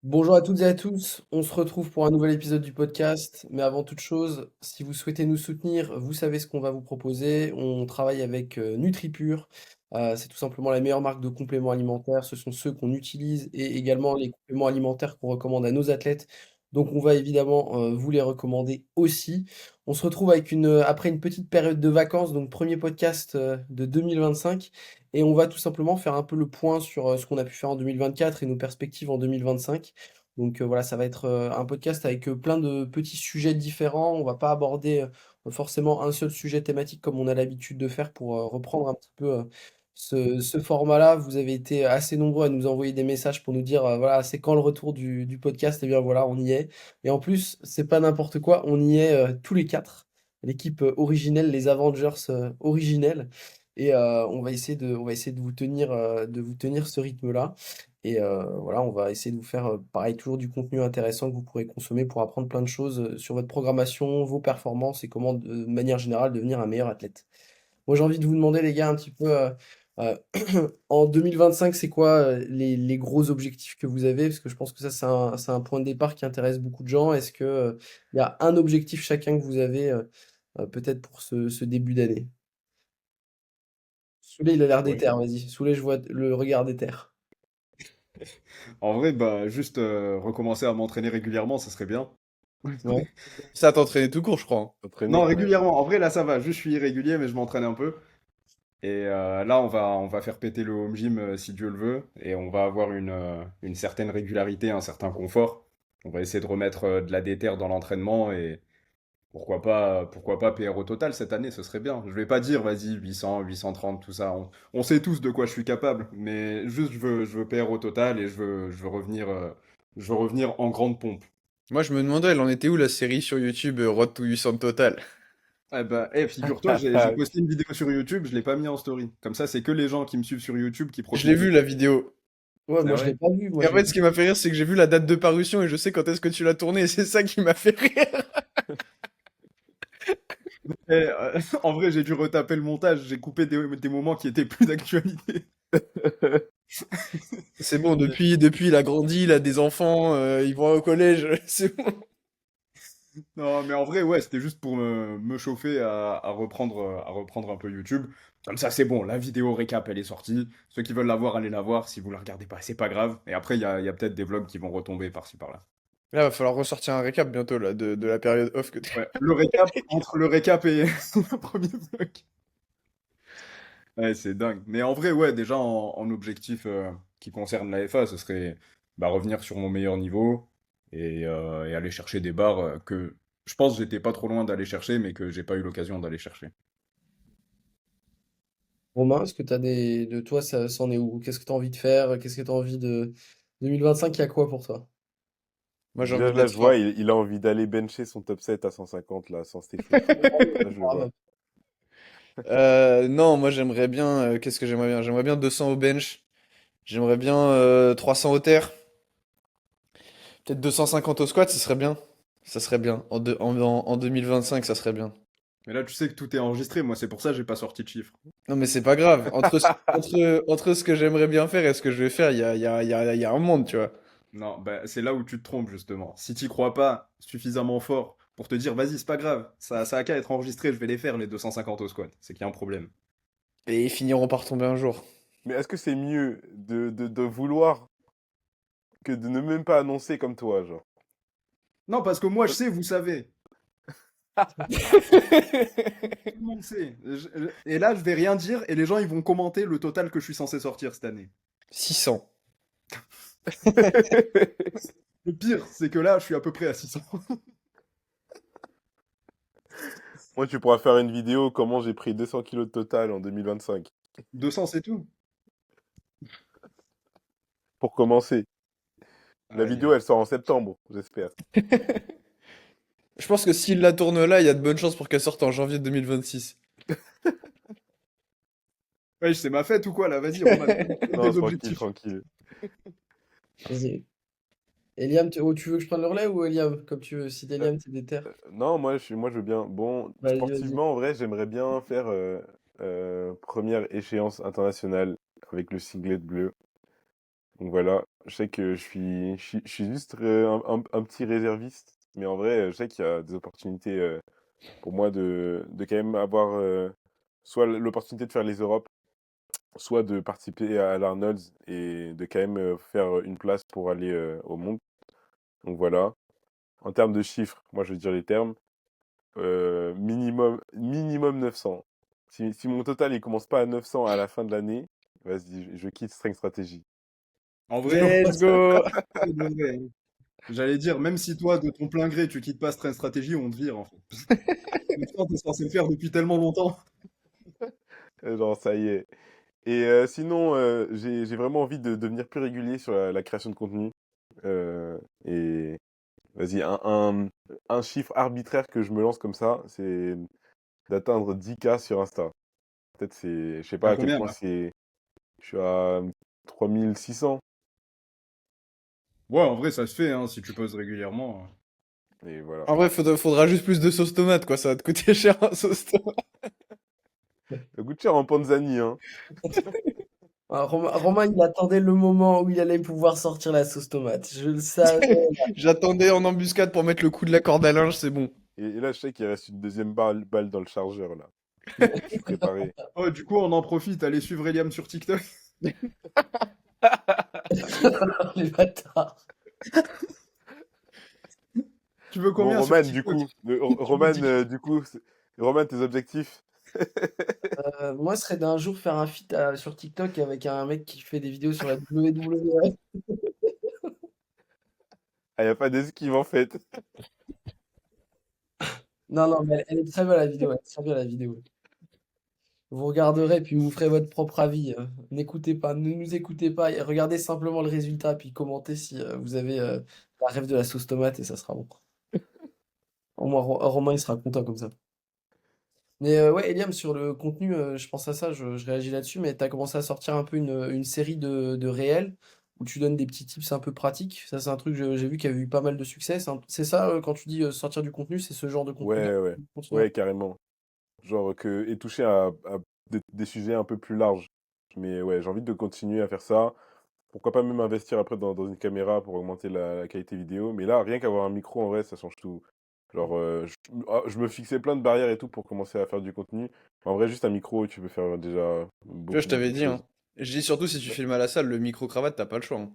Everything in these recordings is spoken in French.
Bonjour à toutes et à tous, on se retrouve pour un nouvel épisode du podcast, mais avant toute chose, si vous souhaitez nous soutenir, vous savez ce qu'on va vous proposer. On travaille avec NutriPure. C'est tout simplement la meilleure marque de compléments alimentaires, ce sont ceux qu'on utilise et également les compléments alimentaires qu'on recommande à nos athlètes. Donc on va évidemment vous les recommander aussi. On se retrouve avec après une petite période de vacances, donc premier podcast de 2025. Et on va tout simplement faire un peu le point sur ce qu'on a pu faire en 2024 et nos perspectives en 2025. Donc voilà, ça va être un podcast avec plein de petits sujets différents. On va pas aborder forcément un seul sujet thématique comme on a l'habitude de faire pour reprendre un petit peu ce format-là. Vous avez été assez nombreux à nous envoyer des messages pour nous dire voilà, c'est quand le retour du podcast? Eh bien voilà, on y est. Et en plus, c'est pas n'importe quoi, on y est tous les quatre. L'équipe originelle, les Avengers originels. Et on va essayer de vous tenir ce rythme-là. Et voilà, on va essayer de vous faire, pareil, toujours du contenu intéressant que vous pourrez consommer pour apprendre plein de choses sur votre programmation, vos performances et comment, de manière générale, devenir un meilleur athlète. Moi, j'ai envie de vous demander, les gars, un petit peu, euh, en 2025, c'est quoi les gros objectifs que vous avez? Parce que je pense que ça, c'est un point de départ qui intéresse beaucoup de gens. Est-ce que, il y a un objectif chacun que vous avez, peut-être pour ce début d'année? Souley, il a l'air Ouais. déter, vas-y. Souley, je vois le regard déter. En vrai, bah, juste recommencer à m'entraîner régulièrement, ça serait bien. Ouais. Ça t'entraîner tout court, je crois, hein. Non, T'entraîner, ouais. régulièrement. En vrai, là, ça va. Juste, je suis irrégulier, mais je m'entraîne un peu. Et là, on va faire péter le home gym si Dieu le veut. Et on va avoir une certaine régularité, un certain confort. On va essayer de remettre de la déter dans l'entraînement et pourquoi pas PR au total cette année, ce serait bien. Je vais pas dire, vas-y, 800, 830, tout ça. On sait tous de quoi je suis capable. Mais juste, je veux PR au total et je veux revenir en grande pompe. Moi, je me demandais, elle en était où la série sur YouTube Road to 800 Total? Eh ben, figure-toi, j'ai posté une vidéo sur YouTube, je l'ai pas mis en story. Comme ça, c'est que les gens qui me suivent sur YouTube qui Je l'ai profitent du vu truc. la vidéo. Ouais, moi Ah je l'ai ouais? pas vu, moi Et en je l'ai fait, pas ce qui m'a fait rire, c'est que j'ai vu la date de parution et je sais quand est-ce que tu l'as tourné et c'est ça qui m'a fait rire. En vrai, j'ai dû retaper le montage, j'ai coupé des moments qui étaient plus d'actualité. C'est bon, Mais- depuis, il a grandi, il a des enfants, ils vont au collège, c'est bon. Non, mais en vrai, ouais, c'était juste pour me chauffer à reprendre un peu YouTube. Comme ça, c'est bon, la vidéo récap, elle est sortie. Ceux qui veulent la voir, allez la voir. Si vous la regardez pas, c'est pas grave. Et après, il y a peut-être des vlogs qui vont retomber par-ci par-là. Là, va falloir ressortir un récap bientôt, là, de la période off que t'as. Ouais, le récap, entre le récap et le premier vlog. Ouais, c'est dingue. Mais en vrai, ouais, déjà en objectif qui concerne la FA, ce serait bah, revenir sur mon meilleur niveau et aller chercher des barres que je pense que j'étais pas trop loin d'aller chercher, mais que j'ai pas eu l'occasion d'aller chercher. Romain, est-ce que tu as de toi, ça s'en est où? Qu'est-ce que tu as envie de faire? Qu'est-ce que tu as envie de 2025, il y a quoi pour toi? Moi, j'ai envie Déjà, là, d'être je vois, fort. il a envie d'aller bencher son top 7 à 150, là, sans s'échauffer, là. Ça, je le vois. Non, moi, j'aimerais bien, qu'est-ce que j'aimerais bien? J'aimerais bien 200 au bench. J'aimerais bien 300 au terre. Peut-être 250 au squat, ce serait bien. Ça serait bien. En 2025, ça serait bien. Mais là, tu sais que tout est enregistré, moi, c'est pour ça que j'ai pas sorti de chiffres. Non, mais c'est pas grave. Entre ce que j'aimerais bien faire et ce que je vais faire, il y a un monde, tu vois. Non, bah, c'est là où tu te trompes, justement. Si t'y crois pas suffisamment fort pour te dire, vas-y, c'est pas grave, ça a qu'à être enregistré, je vais les faire, les 250 au squat, c'est qu'il y a un problème. Et ils finiront par tomber un jour. Mais est-ce que c'est mieux de vouloir que de ne même pas annoncer comme toi, genre? Non, parce que moi, je sais, vous savez. Tout le monde sait. Et là, je vais rien dire et les gens ils vont commenter le total que je suis censé sortir cette année. 600. Le pire, c'est que là, je suis à peu près à 600. Moi, tu pourras faire une vidéo comment j'ai pris 200 kilos de total en 2025. 200, c'est tout. Pour commencer. La Aïe, vidéo, aïe. elle sort en septembre, j'espère. Je pense que s'ils la tournent là, il y a de bonnes chances pour qu'elle sorte en janvier 2026. Ouais, c'est ma fête ou quoi là? Vas-y, Roman, donne Non, des tranquille, objectifs. tranquille. Vas-y. Eliam, tu veux que je prenne le relais ou Eliam? Comme tu veux. Si Euh, Eliam, t'es déter. non, moi, je veux bien. Bon, Vas-y, vas-y. sportivement, en vrai, j'aimerais bien faire première échéance internationale avec le singlet bleu. Donc voilà, je sais que je suis juste un petit réserviste, mais en vrai, je sais qu'il y a des opportunités pour moi de quand même avoir soit l'opportunité de faire les Europes, soit de participer à l'Arnold's et de quand même faire une place pour aller au monde. Donc voilà. En termes de chiffres, moi je vais dire les termes. Minimum 900. Si mon total il commence pas à 900 à la fin de l'année, vas-y, je quitte Strength Strategy. En vrai, Let's go! ça devrait, hein. J'allais dire, même si toi, de ton plein gré, tu quittes pas Strain Stratégie, on te vire, en fait. Mais putain, t'es censé le faire depuis tellement longtemps. Genre, ça y est. Et sinon, j'ai vraiment envie de devenir plus régulier sur la création de contenu. Et vas-y, un chiffre arbitraire que je me lance comme ça, c'est d'atteindre 10K sur Insta. Peut-être c'est, je sais pas T'as à quel combien, point là? c'est, je suis à 3600. Ouais, en vrai, ça se fait, hein, si tu poses régulièrement. Et voilà. En vrai, faudra juste plus de sauce tomate, quoi. Ça va te coûter cher un sauce tomate. Ça coûte cher en Panzani, hein. Ah, Romain, il attendait le moment où il allait pouvoir sortir la sauce tomate. Je le savais. J'attendais en embuscade pour mettre le coup de la corde à linge, c'est bon. Et là, je sais qu'il reste une deuxième balle dans le chargeur, là. Je suis préparé. Oh, du coup, on en profite, allez suivre Eliam sur TikTok. Les bâtards. Tu veux Bon, combien sur Roman, du TikTok? coup, Tu veux Roman, 10K? Roman, tes objectifs? Moi, ce serait d'un jour faire un feat sur TikTok avec un mec qui fait des vidéos sur la WWE. Ah, y a pas d'esquive, en fait. Non, non, mais elle est très belle la vidéo. Elle est très bien la vidéo. Vous regarderez puis vous ferez votre propre avis. N'écoutez pas, ne nous écoutez pas. Et regardez simplement le résultat puis commentez si vous avez la rêve de la sauce tomate et ça sera bon. Au moins, Romain, il sera content comme ça. Mais ouais, Eliam, sur le contenu, je pense à ça, je réagis là-dessus, mais tu as commencé à sortir un peu une série de réels où tu donnes des petits tips un peu pratiques. Ça, c'est un truc, j'ai vu qu'il y avait eu pas mal de succès. C'est ça, quand tu dis sortir du contenu, c'est ce genre de contenu-là. Ouais, ouais. Continue. Ouais, carrément. Genre et toucher à des sujets un peu plus larges. Mais ouais, j'ai envie de continuer à faire ça. Pourquoi pas même investir après dans une caméra pour augmenter la qualité vidéo. Mais là, rien qu'avoir un micro, en vrai, ça change tout. Genre, je me fixais plein de barrières et tout pour commencer à faire du contenu. En vrai, juste un micro, tu peux faire déjà Tu vois, je beaucoup, t'avais beaucoup de dit, hein. choses. Je dis surtout si tu Mais filmes à la salle, le micro-cravate, t'as pas le choix, hein.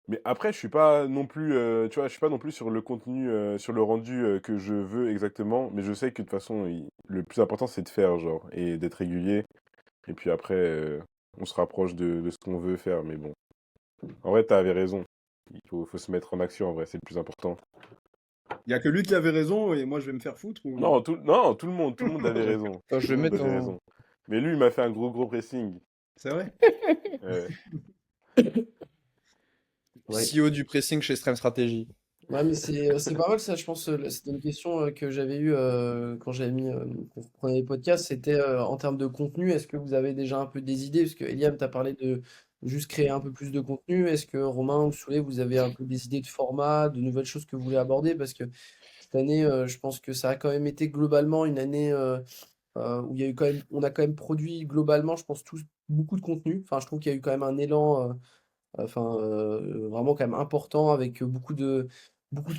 mais après, je suis pas non plus, tu vois, je suis pas non plus sur le contenu, sur le rendu que je veux exactement. Mais je sais que de toute façon, le plus important, c'est de faire, genre, et d'être régulier. Et puis après, on se rapproche de ce qu'on veut faire. Mais bon, en vrai, t'avais raison. Faut se mettre en action, en vrai, c'est le plus important. Y a que lui qui avait raison et moi je vais me faire foutre ou... Non, tout le monde avait raison. Attends, Tout je le vais monde mettre avait en raison. Mais lui, il m'a fait un gros pressing. C'est vrai? Ouais. Ouais. CEO du pressing chez Stream Strategy. Ouais, mais c'est pas mal ça, je pense. C'était une question que j'avais eue quand j'avais mis, quand vous prenez les podcasts. C'était en termes de contenu, est-ce que vous avez déjà un peu des idées? Parce que Eliam, tu as parlé de juste créer un peu plus de contenu. Est-ce que Romain ou Soulet, vous avez un peu des idées de format, de nouvelles choses que vous voulez aborder? Parce que cette année, je pense que ça a quand même été globalement une année où il y a eu quand même, on a quand même produit globalement, je pense, tous beaucoup de contenu. Enfin, je trouve qu'il y a eu quand même un élan. Enfin, vraiment quand même important avec beaucoup de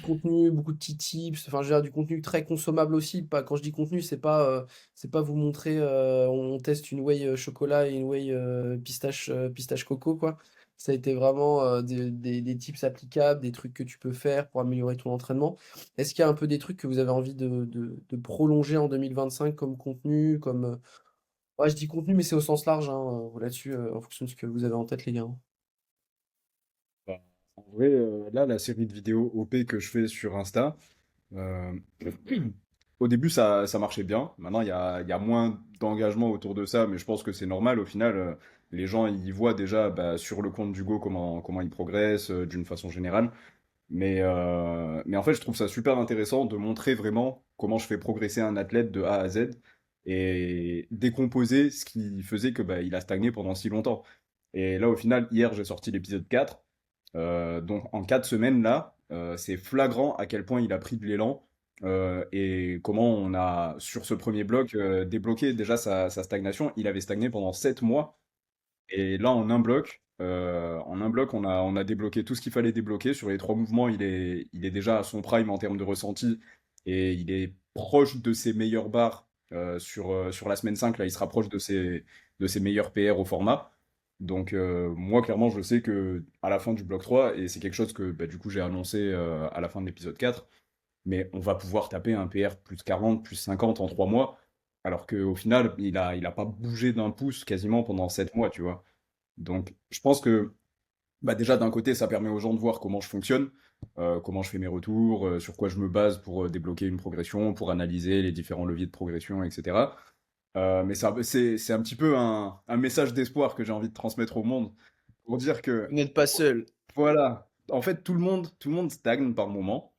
contenu, beaucoup de petits tips. Enfin, je veux dire, du contenu très consommable aussi. Pas, quand je dis contenu, c'est pas vous montrer, on teste une whey chocolat et une whey pistache coco, quoi. Ça a été vraiment des tips applicables, des trucs que tu peux faire pour améliorer ton entraînement. Est-ce qu'il y a un peu des trucs que vous avez envie de prolonger en 2025 comme contenu, comme... ouais, je dis contenu, mais c'est au sens large, hein, là-dessus, en fonction de ce que vous avez en tête, les gars, hein. Bah, en vrai, là, la série de vidéos OP que je fais sur Insta, euh, au début, ça marchait bien. Maintenant, il y a moins d'engagement autour de ça, mais je pense que c'est normal. Au final, les gens, ils voient déjà bah, sur le compte d'Hugo comment il progresse d'une façon générale. Mais en fait, je trouve ça super intéressant de montrer vraiment comment je fais progresser un athlète de A à Z et décomposer ce qui faisait que bah, il a stagné pendant si longtemps. Et là, au final, hier, j'ai sorti l'épisode 4. Donc, en 4 semaines, là, c'est flagrant à quel point il a pris de l'élan et comment on a, sur ce premier bloc, débloqué déjà sa stagnation. Il avait stagné pendant 7 mois. Et là, en un bloc, En un bloc, on a débloqué tout ce qu'il fallait débloquer. Sur les 3 mouvements, il est déjà à son prime en termes de ressenti et il est proche de ses meilleures barres sur la semaine 5. Là, il se rapproche de ses meilleurs PR au format. Donc, moi, clairement, je sais que à la fin du bloc 3, et c'est quelque chose que bah, du coup j'ai annoncé à la fin de l'épisode 4, mais on va pouvoir taper un PR plus 40, plus 50 en 3 mois, alors qu'au final, il a pas bougé d'un pouce quasiment pendant 7 mois, tu vois. Donc, je pense que bah déjà, d'un côté, ça permet aux gens de voir comment je fonctionne, comment je fais mes retours, sur quoi je me base pour débloquer une progression, pour analyser les différents leviers de progression, etc. Mais c'est un petit peu un message d'espoir que j'ai envie de transmettre au monde pour dire que, Vous n'êtes pas seul. voilà, en fait, tout le monde stagne par moment.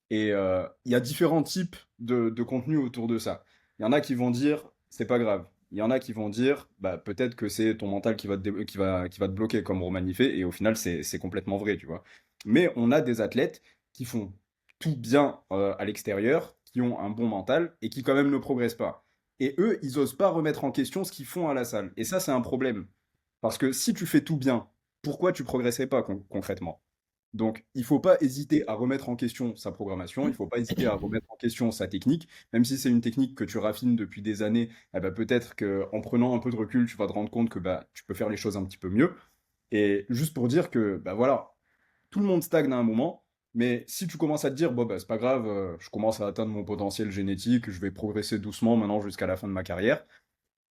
Et il y a différents types de contenus autour de ça. Il y en a qui vont dire, c'est pas grave. Il y en a qui vont dire, bah, peut-être que c'est ton mental qui va qui va te bloquer, comme Roman y fait, et au final, c'est complètement vrai, tu vois. Mais on a des athlètes qui font tout bien à l'extérieur, qui ont un bon mental, et qui quand même ne progressent pas. Et eux, ils osent pas remettre en question ce qu'ils font à la salle. Et ça, c'est un problème. Parce que si tu fais tout bien, pourquoi tu progresserais pas concrètement? Donc, il ne faut pas hésiter à remettre en question sa programmation, il ne faut pas hésiter à remettre en question sa technique, même si c'est une technique que tu raffines depuis des années, eh ben, peut-être qu'en prenant un peu de recul, tu vas te rendre compte que bah, tu peux faire les choses un petit peu mieux. Et juste pour dire que bah, voilà, tout le monde stagne à un moment, mais si tu commences à te dire, bon, bah, c'est pas grave, je commence à atteindre mon potentiel génétique, je vais progresser doucement maintenant jusqu'à la fin de ma carrière,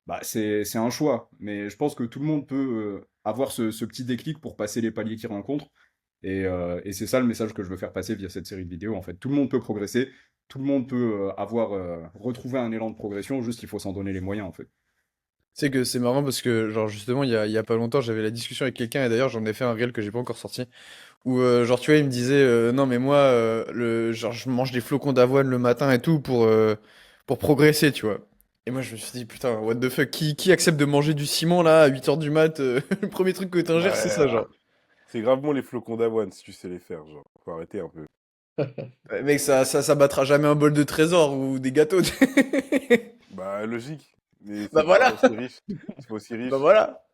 bah, c'est un choix. Mais je pense que tout le monde peut avoir ce petit déclic pour passer les paliers qu'il rencontre. Et c'est ça le message que je veux faire passer via cette série de vidéos. En fait, tout le monde peut progresser, tout le monde peut avoir retrouvé un élan de progression, juste il faut s'en donner les moyens en fait. Tu sais que c'est marrant parce que, genre, justement, il y a pas longtemps, j'avais la discussion avec quelqu'un, et d'ailleurs, j'en ai fait un réel que j'ai pas encore sorti, où, genre, tu vois, il me disait, non, mais moi, genre, je mange des flocons d'avoine le matin et tout pour progresser, tu vois. Et moi, je me suis dit, putain, what the fuck, qui accepte de manger du ciment, là, à 8 heures du mat, le premier truc que t'ingères, c'est ça, Bah, genre. c'est gravement les flocons d'avoine si tu sais les faire, genre. Faut arrêter un peu. Ouais, mec, ça battra jamais un bol de trésor ou des gâteaux. Bah, logique. Mais Bah c'est pas voilà, aussi riche. C'est pas aussi bah riche. voilà.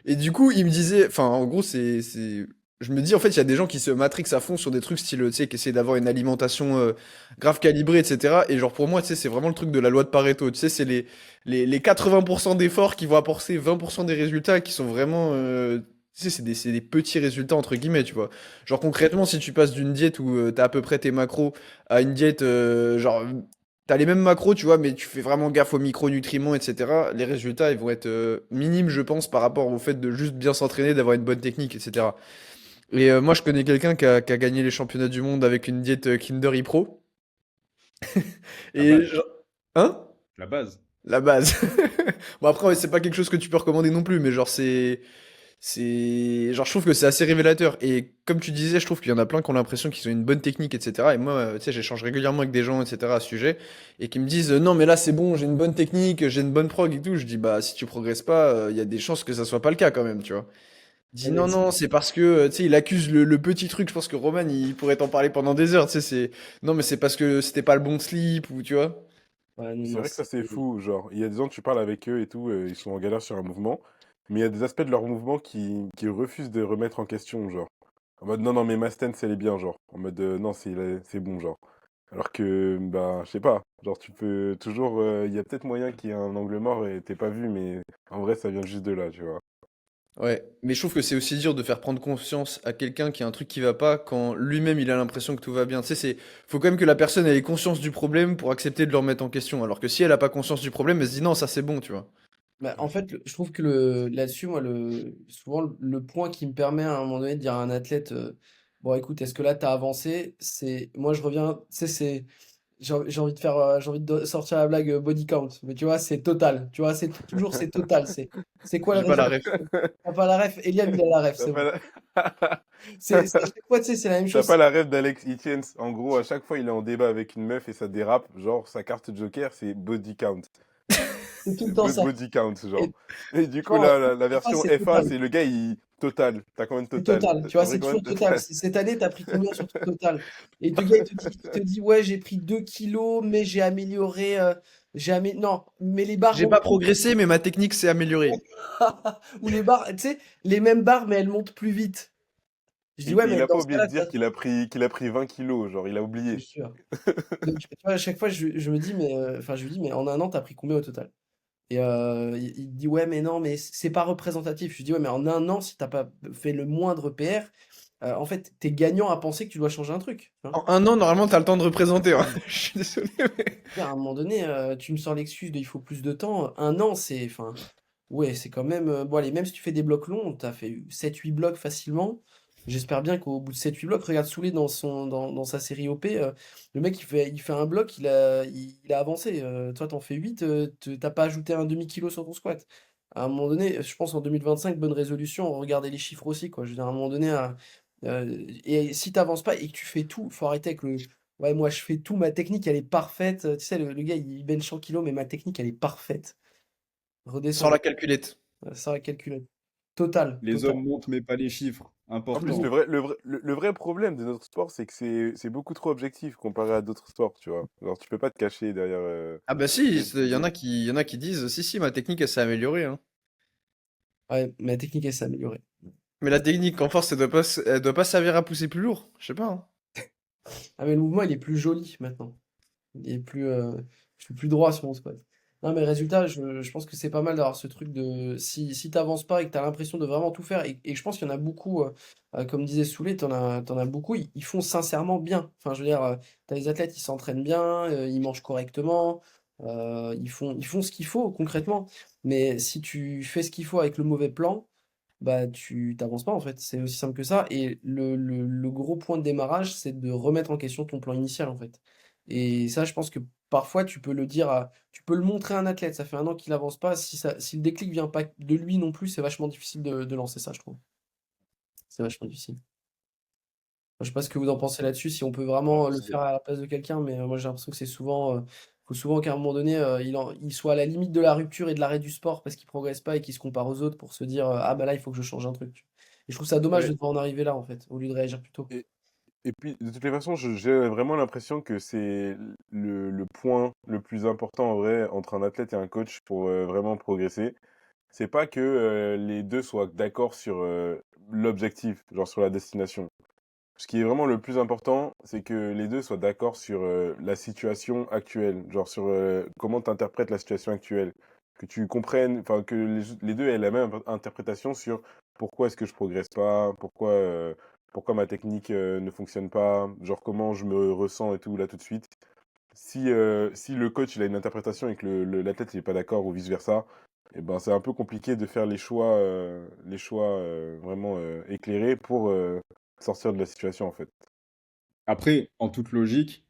Et du coup, il me disait, enfin, en gros, je me dis, en fait, il y a des gens qui se matrixent à fond sur des trucs style, tu sais, qui essaient d'avoir une alimentation grave calibrée, etc. Et genre, pour moi, tu sais, c'est vraiment le truc de la loi de Pareto. Tu sais, c'est les 80% d'efforts qui vont apporter 20% des résultats qui sont vraiment, tu sais, c'est des petits résultats, entre guillemets, tu vois. Genre, concrètement, si tu passes d'une diète où t'as à peu près tes macros à une diète, genre, t'as les mêmes macros, tu vois, mais tu fais vraiment gaffe aux micronutriments, etc. Les résultats, ils vont être minimes, je pense, par rapport au fait de juste bien s'entraîner, d'avoir une bonne technique, etc. Et moi, je connais quelqu'un qui a gagné les championnats du monde avec une diète Kinder Pro. La Et base, hein? la base. La base. Bon, après, ouais, c'est pas quelque chose que tu peux recommander non plus, mais genre, genre, je trouve que c'est assez révélateur. Et comme tu disais, je trouve qu'il y en a plein qui ont l'impression qu'ils ont une bonne technique, etc. Et moi, tu sais, j'échange régulièrement avec des gens, etc. à ce sujet, et qui me disent, non, mais là, c'est bon, j'ai une bonne technique, j'ai une bonne prog et tout. Je dis, bah, si tu progresses pas, il y a des chances que ça soit pas le cas quand même, tu vois. Il dit, Ouais, mais non, non, c'est parce que, tu sais, il accuse le petit truc. Je pense que Roman, il pourrait t'en parler pendant des heures, tu sais, non, mais c'est parce que c'était pas le bon slip, ou tu vois. ouais, non, C'est non, vrai que ça, c'est fou. Genre, il y a des gens, tu parles avec eux et tout, ils sont en galère sur un mouvement. Mais il y a des aspects de leur mouvement qui refusent de remettre en question, genre. En mode, non, non, mais ma stance, elle est bien, genre. En mode, non, c'est bon, genre. Alors que, bah, je sais pas. Genre, tu peux toujours. Il y a peut-être moyen qu'il y ait un angle mort et t'es pas vu, mais en vrai, ça vient juste de là, tu vois. Ouais, mais je trouve que c'est aussi dur de faire prendre conscience à quelqu'un qui a un truc qui va pas quand lui-même il a l'impression que tout va bien. Tu sais, faut quand même que la personne ait conscience du problème pour accepter de le remettre en question. Alors que si elle a pas conscience du problème, elle se dit non, ça c'est bon, tu vois. Bah, en fait, je trouve que là-dessus, moi, souvent, le point qui me permet à un moment donné de dire à un athlète, bon, écoute, est-ce que là, tu as avancé? Moi, je reviens, tu sais, j'ai envie de faire, j'ai envie de sortir la blague body count, mais tu vois, c'est total. Tu vois, toujours, c'est total. C'est quoi le J'ai pas la résultat? ref. T'as pas la ref? Eliab, il a la ref, T'as c'est pas bon. la... À chaque fois, tu sais, c'est la même T'as chose. pas la rêve d'Alex Hitchens. En gros, à chaque fois, il est en débat avec une meuf et ça dérape. Genre, sa carte Joker, c'est body count. C'est tout le C'est temps ça. body count, genre. Et Et du tu coup, vois, là, la FA, version c'est FA, total. c'est le gars, il... Total. T'as combien de C'est total? total, tu vois, T'as pris c'est combien toujours de total. total? Cette année, t'as pris combien sur ton total? Et le gars, il te dit, ouais, j'ai pris 2 kilos, mais j'ai amélioré Jamais, non, mais les barres J'ai pas montent. progressé, mais ma technique s'est améliorée. Ou les barres, tu sais, les mêmes barres, mais elles montent plus vite. Je dis, Et ouais, il mais a pas dans ce oublié de cas-là, dire qu'il a pris 20 kilos, genre il a c'est oublié. sûr. Donc, tu vois, à chaque fois, je me dis, mais, enfin, je lui dis, mais en un an, t'as pris combien au total? Et il dit, ouais, mais non, mais c'est pas représentatif. Je dis, ouais, mais en un an, si t'as pas fait le moindre PR, en fait, t'es gagnant à penser que tu dois changer un truc. Tu vois. En un an, normalement, t'as le temps de représenter, hein. Je suis désolé, mais... À un moment donné, tu me sors l'excuse de il faut plus de temps. Un an, c'est, enfin, ouais, c'est quand même. Bon, allez, même si tu fais des blocs longs, t'as fait 7-8 blocs facilement. J'espère bien qu'au bout de 7-8 blocs, regarde Soulé dans sa série OP, le mec il fait un bloc, il a avancé. Toi, t'en fais 8, t'as pas ajouté un demi-kilo sur ton squat. À un moment donné, je pense en 2025, bonne résolution, regardez les chiffres aussi, quoi. Je veux dire, à un moment donné, et si t'avances pas et que tu fais tout, faut arrêter avec le ouais, moi je fais tout, ma technique elle est parfaite. Tu sais, le gars il bench 100 kilos, mais ma technique elle est parfaite. Sans Redescends, la calculette. ça va calculer. Total, Les total. hommes montent, mais pas les chiffres. En plus, le Important. vrai, le vrai, le vrai problème de notre sport, c'est que c'est beaucoup trop objectif comparé à d'autres sports, tu vois. Alors, tu peux pas te cacher derrière. Ah bah si, il y en a des- qui, il y en a qui disent, si, si, ma technique, elle s'est améliorée, hein. Ouais, ma technique elle s'est améliorée. Mais la technique, en force, elle doit pas servir à pousser plus lourd. Je sais pas, hein. Ah, mais le mouvement il est plus joli maintenant. Il est plus, je suis plus droit sur mon squat. Non, mais résultat, je pense que c'est pas mal d'avoir ce truc de si t'avances pas et que t'as l'impression de vraiment tout faire, et je pense qu'il y en a beaucoup, comme disait Soulé, t'en as beaucoup, ils font sincèrement bien. Enfin, je veux dire, t'as des athlètes, ils s'entraînent bien, ils mangent correctement, ils font ce qu'il faut concrètement. Mais si tu fais ce qu'il faut avec le mauvais plan, bah tu t'avances pas en fait. C'est aussi simple que ça. Et le gros point de démarrage, c'est de remettre en question ton plan initial en fait. Et ça, je pense que parfois tu peux le dire tu peux le montrer à un athlète. Ça fait un an qu'il avance pas. Si le déclic vient pas de lui non plus, c'est vachement difficile de lancer ça, je trouve. C'est vachement difficile. Je sais pas ce que vous en pensez là-dessus, si on peut Ouais, vraiment le faire à la place de quelqu'un, mais moi j'ai l'impression que c'est souvent, faut souvent qu'à un moment donné, il soit à la limite de la rupture et de l'arrêt du sport parce qu'il progresse pas et qu'il se compare aux autres pour se dire, ah bah là il faut que je change un truc. Et je trouve ça dommage de Ouais. devoir en arriver là en fait, au lieu de réagir plus tôt. Et, et puis, de toutes les façons, j'ai vraiment l'impression que c'est le point le plus important en vrai entre un athlète et un coach pour vraiment progresser. C'est pas que les deux soient d'accord sur l'objectif, genre sur la destination. Ce qui est vraiment le plus important, c'est que les deux soient d'accord sur la situation actuelle, genre sur comment tu interprètes la situation actuelle. Que tu comprennes, enfin que les deux aient la même interprétation sur pourquoi est-ce que je progresse pas, pourquoi ma technique ne fonctionne pas, genre comment je me ressens et tout là tout de suite. Si le coach il a une interprétation et que l'athlète il est pas d'accord ou vice-versa, eh ben c'est un peu compliqué de faire les choix vraiment éclairés pour sortir de la situation en fait. Après, en toute logique,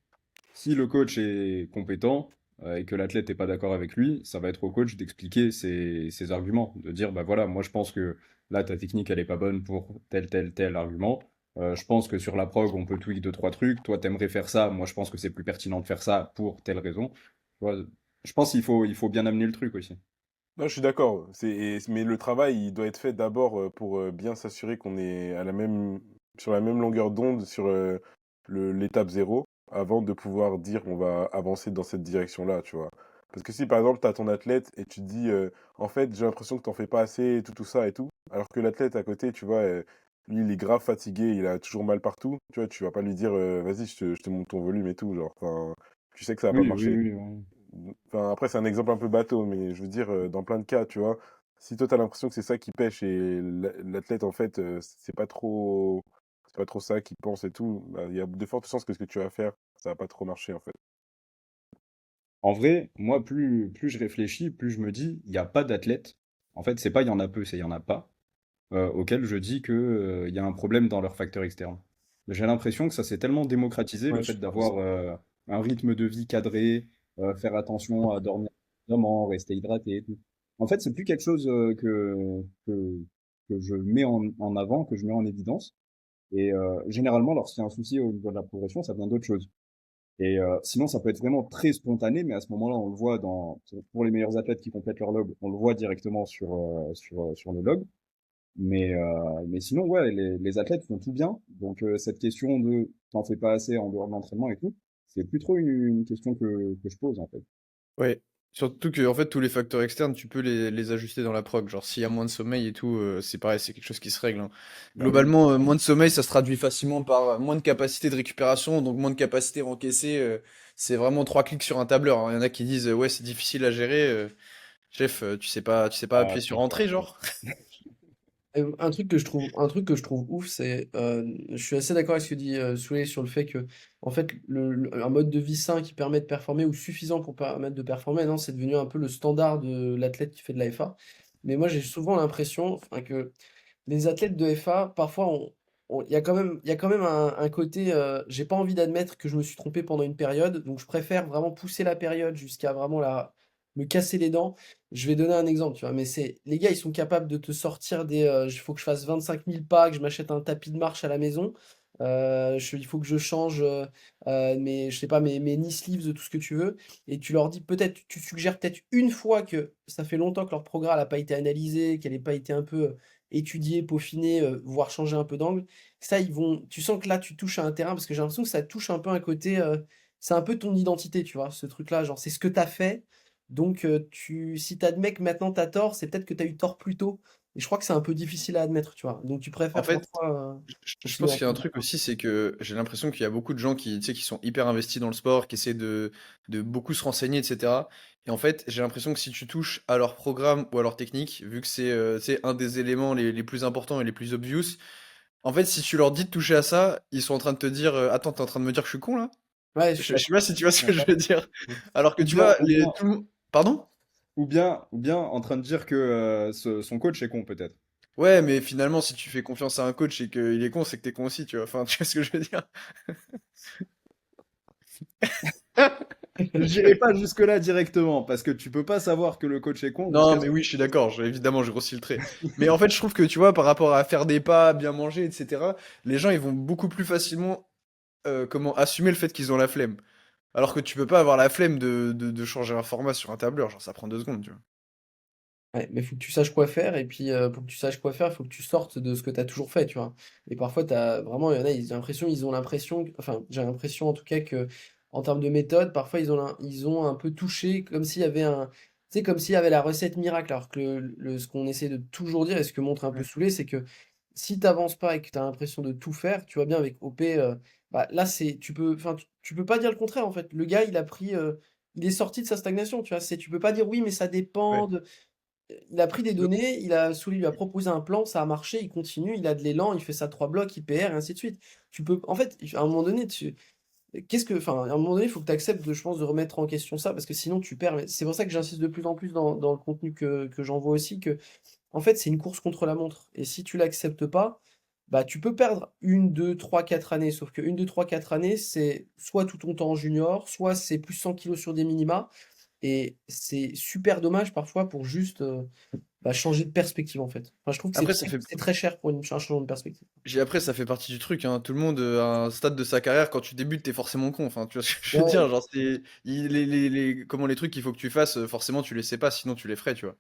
si le coach est compétent et que l'athlète n'est pas d'accord avec lui, ça va être au coach d'expliquer ses arguments, de dire, bah voilà, moi je pense que là ta technique elle est pas bonne pour tel, tel, tel argument. Je pense que sur la prog on peut tweak deux, trois trucs. Toi t'aimerais faire ça, moi je pense que c'est plus pertinent de faire ça pour telle raison. Tu vois, je pense qu'il faut bien amener le truc aussi. Non, je suis d'accord. Mais le travail, il doit être fait d'abord pour bien s'assurer qu'on est sur la même longueur d'onde sur l'étape zéro, avant de pouvoir dire on va avancer dans cette direction-là, tu vois. Parce que si par exemple, tu as ton athlète et tu te dis en fait, j'ai l'impression que t'en fais pas assez, et tout ça et tout, alors que l'athlète à côté, tu vois, lui, il est grave fatigué, il a toujours mal partout, tu vois, tu vas pas lui dire vas-y, je te monte ton volume et tout, genre, enfin, tu sais que ça va pas Oui, oui, marcher. oui, oui. Enfin, après, c'est un exemple un peu bateau, mais je veux dire, dans plein de cas, tu vois, si toi, t'as l'impression que c'est ça qui pêche et l'athlète, en fait, c'est pas trop ça qu'il pense et tout, bah, il y a de fortes chances que ce que tu vas faire, ça va pas trop marcher, en fait. En vrai, moi, plus je réfléchis, plus je me dis, il n'y a pas d'athlète. En fait, c'est pas il y en a peu, c'est il y en a pas, auquel je dis que, il y a un problème dans leur facteur externe. J'ai l'impression que ça s'est tellement démocratisé, le Ouais, je fait suis d'accord. d'avoir un rythme de vie cadré, faire attention à dormir suffisamment, rester hydraté et tout. En fait, c'est plus quelque chose que je mets en avant, que je mets en évidence. Et généralement, lorsqu'il y a un souci au niveau de la progression, ça vient d'autre chose. Et sinon, ça peut être vraiment très spontané, mais à ce moment-là, on le voit pour les meilleurs athlètes qui complètent leur log, on le voit directement sur le log. Mais sinon, ouais, les athlètes font tout bien. Donc cette question de t'en fais pas assez en dehors de l'entraînement et tout, c'est plus trop une question que je pose en fait. Ouais. Surtout que en fait, tous les facteurs externes, tu peux les ajuster dans la prog. Genre, s'il y a moins de sommeil et tout, c'est pareil, c'est quelque chose qui se règle, hein. Bah oui. Globalement, moins de sommeil, ça se traduit facilement par moins de capacité de récupération, donc moins de capacité à encaisser. C'est vraiment 3 clics sur un tableur, hein. Il y en a qui disent, ouais, c'est difficile à gérer. Chef, tu sais pas Ah, appuyer sur c'est pas entrée, faux. genre? Un truc que je trouve ouf, c'est, je suis assez d'accord avec ce que dit Souley sur le fait que, en fait, un mode de vie sain qui permet de performer ou suffisant pour permettre de performer, non, c'est devenu un peu le standard de l'athlète qui fait de la FA. Mais moi, j'ai souvent l'impression, enfin, que les athlètes de FA, parfois, il y a quand même un côté, j'ai pas envie d'admettre que je me suis trompé pendant une période, donc je préfère vraiment pousser la période jusqu'à vraiment me casser les dents. Je vais donner un exemple, tu vois, mais les gars, ils sont capables de te sortir il faut que je fasse 25 000 pas, que je m'achète un tapis de marche à la maison. Il faut que je change je sais pas, mes knee sleeves, tout ce que tu veux. Et tu leur dis peut-être, tu suggères peut-être une fois que ça fait longtemps que leur programme n'a pas été analysé, qu'elle n'a pas été un peu étudiée, peaufinée, voire changer un peu d'angle. Ça, tu sens que là, tu touches à un terrain parce que j'ai l'impression que ça touche un peu un côté, c'est un peu ton identité, tu vois, ce truc-là. Genre, c'est ce que tu as fait. Donc, si tu admets que maintenant tu as tort, c'est peut-être que tu as eu tort plus tôt. Et je crois que c'est un peu difficile à admettre, tu vois. Donc, tu En préfères fait, parfois je continuer pense à qu'il y a un faire. truc aussi, c'est que j'ai l'impression qu'il y a beaucoup de gens qui, tu sais, qui sont hyper investis dans le sport, qui essaient de beaucoup se renseigner, etc. Et en fait, j'ai l'impression que si tu touches à leur programme ou à leur technique, vu que c'est tu sais, un des éléments les plus importants et les plus obvious, en fait, si tu leur dis de toucher à ça, ils sont en train de te dire Attends, t'es en train de me dire que je suis con là? Ouais, je suis Je sais d'accord. pas si tu vois ce Ouais. que je veux dire. Alors que Ou tu bien, vois, ou bien, Pardon? ou bien en train de dire que son coach est con, peut-être. Ouais, mais finalement, si tu fais confiance à un coach et qu'il est con, c'est que t'es con aussi, tu vois. Enfin, tu vois ce que je veux dire? J'irai pas jusque-là directement, parce que tu peux pas savoir que le coach est con Non, jusqu'à ce mais que... oui, je suis d'accord. Évidemment, je grossis le trait. Mais en fait, je trouve que tu vois, par rapport à faire des pas, bien manger, etc., les gens, ils vont beaucoup plus facilement comment assumer le fait qu'ils ont la flemme. Alors que tu peux pas avoir la flemme de changer un format sur un tableur. Genre, ça prend 2 secondes, tu vois. Ouais, mais il faut que tu saches quoi faire, et puis pour que tu saches quoi faire, il faut que tu sortes de ce que tu as toujours fait, tu vois. Et parfois, vraiment, il y en a, enfin, j'ai l'impression en tout cas que, en termes de méthode, parfois ils ont un peu touché, comme s'il y avait tu sais, comme s'il y avait la recette miracle, alors que ce qu'on essaie de toujours dire, et ce que montre un peu Mm. Soulé, c'est que si tu n'avances pas et que tu as l'impression de tout faire, tu vois bien avec OP, bah, là, enfin, tu peux pas dire le contraire, en fait. Le gars, il est sorti de sa stagnation, tu vois. Tu peux pas dire oui, mais ça dépend Ouais. de. Il a pris des données, Souli lui a proposé un plan, ça a marché, il continue, il a de l'élan, il fait ça 3 blocs, IPR, et ainsi de suite. En fait, à un moment donné, enfin, à un moment donné, il faut que tu acceptes, je pense, de remettre en question ça, parce que sinon tu perds. C'est pour ça que j'insiste de plus en plus dans le contenu que j'envoie aussi, que, en fait, c'est une course contre la montre. Et si tu l'acceptes pas, bah, tu peux perdre 1, 2, 3, 4 années. Sauf que 1, 2, 3, 4 années, c'est soit tout ton temps en junior, soit c'est plus 100 kilos sur des minima. Et c'est super dommage parfois pour juste changer de perspective en fait. Enfin, je trouve que Après, ça fait, c'est très cher pour un changement de perspective. après, ça fait partie du truc, hein. Tout le monde, à un stade de sa carrière, quand tu débutes, t'es forcément con. Enfin, tu vois ce que je veux Ouais, dire? Genre, comment les trucs qu'il faut que tu fasses, forcément, tu les sais pas, sinon tu les ferais, tu vois.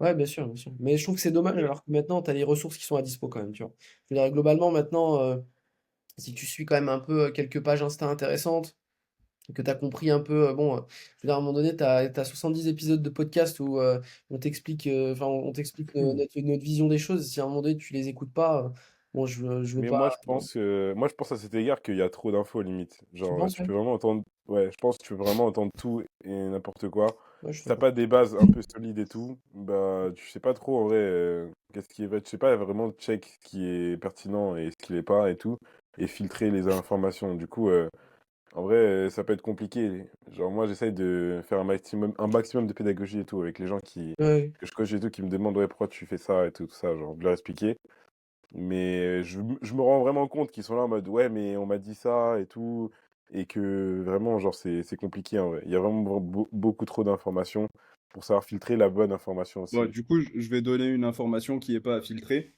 ouais, bien sûr, bien sûr. Mais je trouve que c'est dommage alors que maintenant, tu as les ressources qui sont à dispo quand même, tu vois. Je veux dire, globalement, maintenant, si tu suis quand même un peu quelques pages Insta intéressantes, que tu as compris un peu, bon, je veux dire, à un moment donné, tu as 70 épisodes de podcast où on t'explique notre vision des choses. Si à un moment donné, tu les écoutes pas, bon, je veux Mais pas. moi, je pense à cet égard qu'il y a trop d'infos, limite. Tu Genre, penses, tu ouais? peux vraiment entendre, ouais, je pense que tu peux vraiment entendre tout et n'importe quoi. Ouais, je Si suis t'as d'accord. pas des bases un peu solides et tout, bah, tu sais pas trop, en vrai, qu'est-ce qui est vrai. Tu sais pas vraiment check ce qui est pertinent et ce qui l'est pas et tout, et filtrer les informations. Du coup, en vrai, ça peut être compliqué. Genre, moi, j'essaye de faire un maximum de pédagogie et tout avec les gens Ouais, que je coach et tout, qui me demandent, ouais, pourquoi tu fais ça et tout ça. Genre, de leur expliquer. Mais je me rends vraiment compte qu'ils sont là en mode, ouais, mais on m'a dit ça et tout. Et que vraiment, genre, c'est compliqué en vrai. Il y a vraiment beaucoup trop d'informations pour savoir filtrer la bonne information Bon, aussi. du coup, je vais donner une information qui n'est pas à filtrer.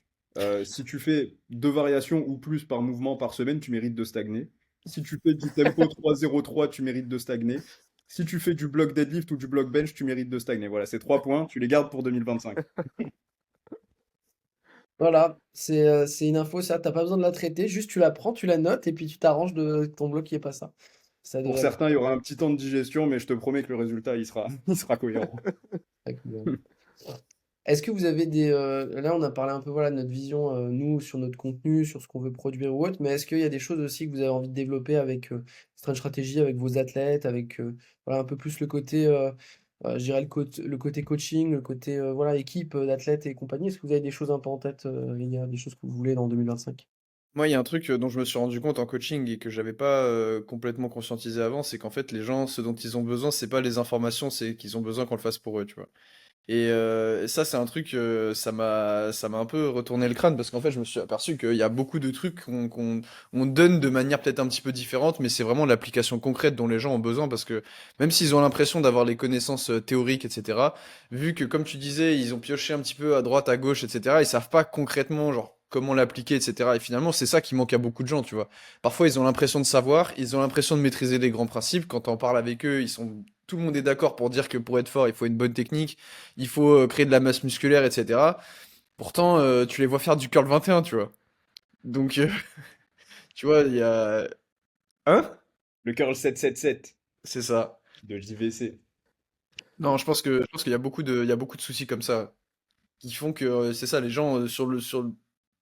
Si tu fais 2 variations ou plus par mouvement par semaine, tu mérites de stagner. Si tu fais du tempo 3-0-3, tu mérites de stagner. Si tu fais du bloc deadlift ou du bloc bench, tu mérites de stagner. Voilà, ces 3 points, tu les gardes pour 2025. voilà, c'est une info, ça, t'as pas besoin de la traiter, juste tu la prends, tu la notes, et puis tu t'arranges de ton bloc qui est pas ça. Ça Pour devrait le certains, il y aura un petit temps de digestion, mais je te promets que le résultat, il sera, il sera cohérent. faire. Est-ce que vous avez des... là, on a parlé un peu voilà, de notre vision, nous, sur notre contenu, sur ce qu'on veut produire ou autre, mais est-ce qu'il y a des choses aussi que vous avez envie de développer avec Strange Strategy, avec vos athlètes, avec voilà, un peu plus le côté, je dirais le côté coaching, le côté voilà, équipe d'athlètes et compagnie? Est-ce que vous avez des choses un peu en tête, les gars, des choses que vous voulez dans 2025? Moi, il y a un truc dont je me suis rendu compte en coaching et que j'avais pas complètement conscientisé avant, c'est qu'en fait, les gens, ce dont ils ont besoin, c'est pas les informations, c'est qu'ils ont besoin qu'on le fasse pour eux, tu vois. Et ça, c'est un truc, ça m'a un peu retourné le crâne parce qu'en fait, je me suis aperçu qu'il y a beaucoup de trucs on donne de manière peut-être un petit peu différente, mais c'est vraiment l'application concrète dont les gens ont besoin parce que même s'ils ont l'impression d'avoir les connaissances théoriques, etc., vu que, comme tu disais, ils ont pioché un petit peu à droite, à gauche, etc., ils savent pas concrètement, genre, comment l'appliquer, etc. Et finalement, c'est ça qui manque à beaucoup de gens, tu vois. Parfois, ils ont l'impression de savoir, ils ont l'impression de maîtriser les grands principes. Quand on parle avec eux, tout le monde est d'accord pour dire que pour être fort, il faut une bonne technique, il faut créer de la masse musculaire, etc. Pourtant, tu les vois faire du curl 21, tu vois. Donc, tu vois, il y a... Hein? Le curl 777 C'est ça. de JVC. Non, je pense qu'il y a il y a beaucoup de soucis comme ça qui font que c'est ça, les gens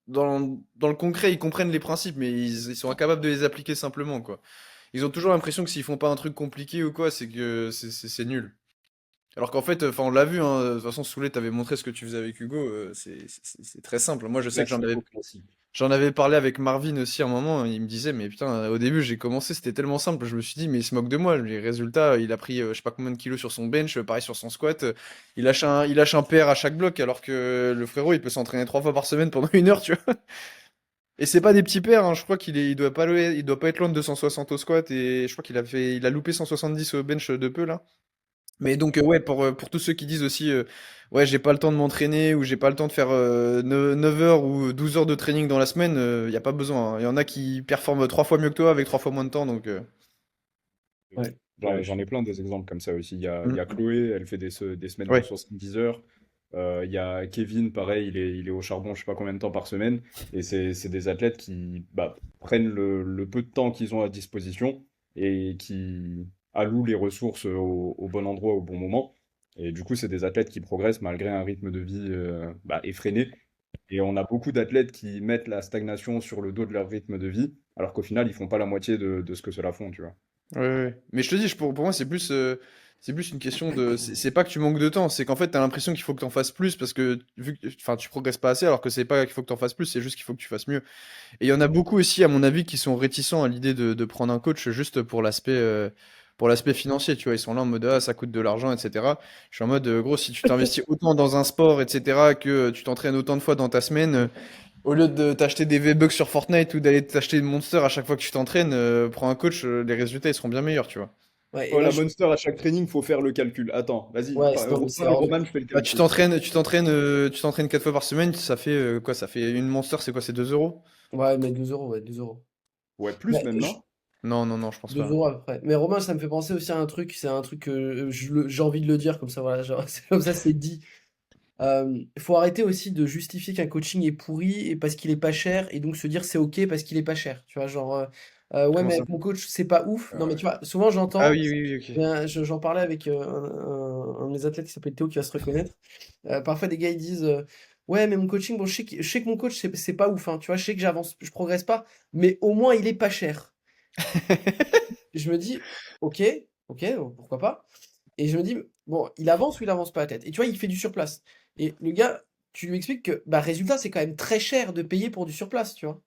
dans le concret, ils comprennent les principes, mais ils sont incapables de les appliquer simplement, quoi. Ils ont toujours l'impression que s'ils font pas un truc compliqué ou quoi, c'est que c'est nul. Alors qu'en fait, enfin, on l'a vu, hein, de toute façon, Soulé t'avait montré ce que tu faisais avec Hugo, c'est très simple. Moi, je sais que Classique au classique. j'en avais parlé avec Marvin aussi à un moment, il me disait, mais putain, au début, j'ai commencé, c'était tellement simple, je me suis dit, mais il se moque de moi. Les résultats, il a pris, je sais pas combien de kilos sur son bench, pareil sur son squat, il lâche un PR à chaque bloc, alors que le frérot, il peut s'entraîner 3 fois par semaine pendant 1 heure, tu vois. Et c'est pas des petits pairs, hein, je crois il doit pas être loin de 260 au squat, et je crois il a loupé 170 au bench de peu, là. Mais donc, ouais, pour tous ceux qui disent aussi, ouais, j'ai pas le temps de m'entraîner ou j'ai pas le temps de faire 9 heures ou 12 heures de training dans la semaine, y a pas besoin, hein. Il y en a qui performent 3 fois mieux que toi avec 3 fois moins de temps, donc. Ouais. J'en ai plein des exemples comme ça aussi. Il y a Mm. Chloé, elle fait des semaines de Ouais. 70 heures. Il y a Kevin, pareil, il est au charbon, je sais pas combien de temps par semaine. Et c'est des athlètes qui prennent le peu de temps qu'ils ont à disposition et qui allouent les ressources au bon endroit au bon moment. Et du coup, c'est des athlètes qui progressent malgré un rythme de vie effréné. Et on a beaucoup d'athlètes qui mettent la stagnation sur le dos de leur rythme de vie, alors qu'au final, ils font pas la moitié de ce que cela font, tu vois. Ouais, ouais, ouais. Mais je te dis, pour moi, c'est plus une question de. C'est pas que tu manques de temps, c'est qu'en fait, t'as l'impression qu'il faut que t'en fasses plus parce que vu que enfin, tu progresses pas assez, alors que c'est pas qu'il faut que t'en fasses plus, c'est juste qu'il faut que tu fasses mieux. Et il y en a beaucoup aussi, à mon avis, qui sont réticents à l'idée de prendre un coach juste pour l'aspect financier, tu vois. Ils sont là en mode, ah, ça coûte de l'argent, etc. Je suis en mode, gros, si tu t'investis autant dans un sport, etc., que tu t'entraînes autant de fois dans ta semaine, au lieu de t'acheter des V-Bucks sur Fortnite ou d'aller t'acheter une Monster à chaque fois que tu t'entraînes, prends un coach, les résultats, ils seront bien meilleurs, tu vois. Ouais, et Oh, là, la Monster à chaque training, faut faire le calcul. Attends, vas-y, ouais, non, mais c'est hors de... Roman, je fais le Bah, calcul. tu t'entraînes 4 fois par semaine, ça fait quoi? Ça fait une Monster, c'est quoi? C'est 2 euros? Ouais, mais 2 euros, ouais, 2 euros. Ouais, plus Mais même, non? Non, non, non, je pense 2 pas. euros à peu près. Mais Romain, ça me fait penser aussi à un truc, c'est un truc que j'ai envie de le dire comme ça, voilà, genre, c'est comme ça, c'est dit. Faut arrêter aussi de justifier qu'un coaching est pourri et parce qu'il est pas cher et donc se dire c'est ok parce qu'il est pas cher. Tu vois, genre, ouais, Comment mais ça? avec mon coach, c'est pas ouf. Non, mais Ouais. tu vois, souvent Ah j'entends, oui, oui, oui, ok. j'en parlais avec un de mes athlètes qui s'appelle Théo qui va se reconnaître. Parfois, des gars ils disent ouais, mais mon coaching, bon, je sais que mon coach c'est pas ouf, hein, tu vois, je sais que j'avance, je progresse pas, mais au moins il est pas cher. Je me dis ok, ok, pourquoi pas. Et je me dis, bon, il avance ou il avance pas la tête? Et tu vois, il fait du surplace. Et le gars, tu lui expliques que, bah, résultat, c'est quand même très cher de payer pour du surplace, tu vois.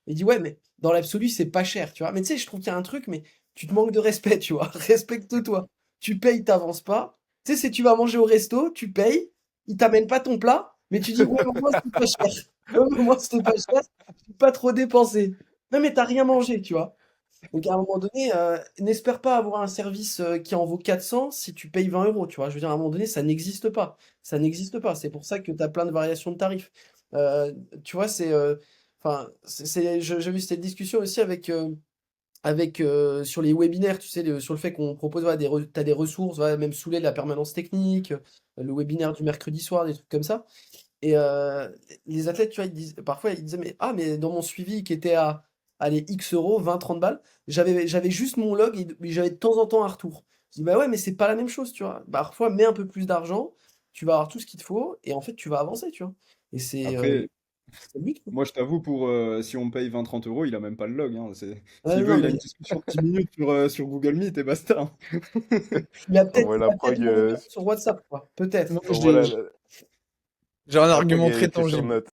Il dit, ouais, mais dans l'absolu, c'est pas cher, tu vois. Mais tu sais, je trouve qu'il y a un truc, mais tu te manques de respect, tu vois. Respecte-toi. Tu payes, t'avances pas. Tu sais, si tu vas manger au resto, tu payes, il t'amène pas ton plat, mais tu dis, ouais, mais moi, c'était pas cher. Ouais, mais moi, c'était pas cher, j'ai pas trop dépensé. Non, mais t'as rien mangé, tu vois. Donc à un moment donné, n'espère pas avoir un service qui en vaut 400 si tu payes 20 euros, tu vois. Je veux dire, à un moment donné, ça n'existe pas. Ça n'existe pas. C'est pour ça que tu as plein de variations de tarifs. Euh, Tu vois, enfin, j'ai vu cette discussion aussi avec sur les webinaires, tu sais, sur le fait qu'on propose, voilà, t'as des ressources, voilà, même Soulé, la permanence technique, le webinaire du mercredi soir, des trucs comme ça. Et les athlètes, tu vois, parfois, ils disaient, mais, ah, mais dans mon suivi qui était à allez, X euros, 20, 30 balles. J'avais juste mon log et j'avais de temps en temps un retour. Je dis, bah ouais, mais c'est pas la même chose, tu vois. Bah, parfois, mets un peu plus d'argent, tu vas avoir tout ce qu'il te faut et en fait, tu vas avancer, tu vois. Et Après, c'est le but, quoi. moi, je t'avoue, si on me paye 20-30 euros, il a même pas le log, hein. Ouais, S'il non, veut, il a mais une discussion de 10 minutes sur Google Meet et basta, hein. Envoie il la a peut-être prog, mon numéro sur WhatsApp, quoi. Peut-être. Moi, envoie j'ai un la prog argument très est sur tangible. note.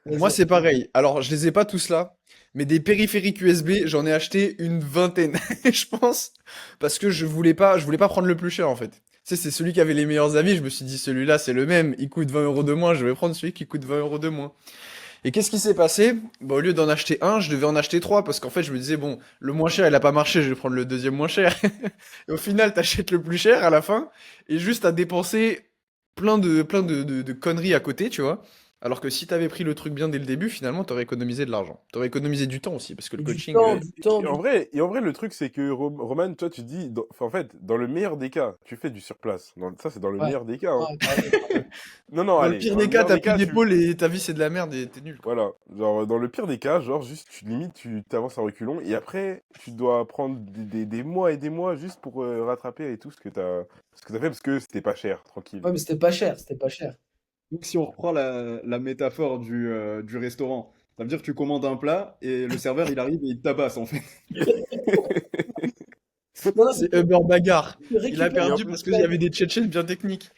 Moi, c'est pareil. Alors, je les ai pas tous là, mais des périphériques USB, j'en ai acheté une vingtaine, je pense, parce que je voulais pas prendre le plus cher en fait. Tu sais, c'est celui qui avait les meilleurs avis. Je me suis dit, celui-là, c'est le même. Il coûte 20 euros de moins. Je vais prendre celui qui coûte 20 euros de moins. Et qu'est-ce qui s'est passé? Bah, au lieu d'en acheter un, je devais en acheter trois parce qu'en fait, je me disais, bon, le moins cher, il a pas marché. Je vais prendre le deuxième moins cher. Et au final, t'achètes le plus cher à la fin et juste à dépenser plein de conneries à côté, tu vois. Alors que si t'avais pris le truc bien dès le début, finalement, t'aurais économisé de l'argent. T'aurais économisé du temps aussi, parce que le Et du coaching, temps, Mais du temps, du et en vrai, le truc, c'est que Roman, toi, tu dis, enfin, en fait, dans le meilleur des cas, tu fais du surplace. Ça, c'est dans le Ouais, meilleur des cas, hein. ouais, t'as raison, t'as raison. Non, non, dans le allez, pire dans le des cas, meilleur t'as des plus cas, d'épaule et ta vie c'est de la merde et t'es nul, quoi. voilà, genre, dans le pire des cas, genre, juste, limite, tu t'avances à reculons, et après, tu dois prendre des mois et des mois juste pour rattraper et tout ce que t'as fait, parce que c'était pas cher, tranquille. Ouais, mais c'était pas cher, c'était pas cher. Donc, si on reprend la métaphore du restaurant, ça veut dire que tu commandes un plat et le serveur, il arrive et il te tabasse, en fait. Non, non, mais C'est Uber Bagarre. il te Il a récupère Et en perdu plus, parce qu'il y avait des Tchétchènes bien techniques.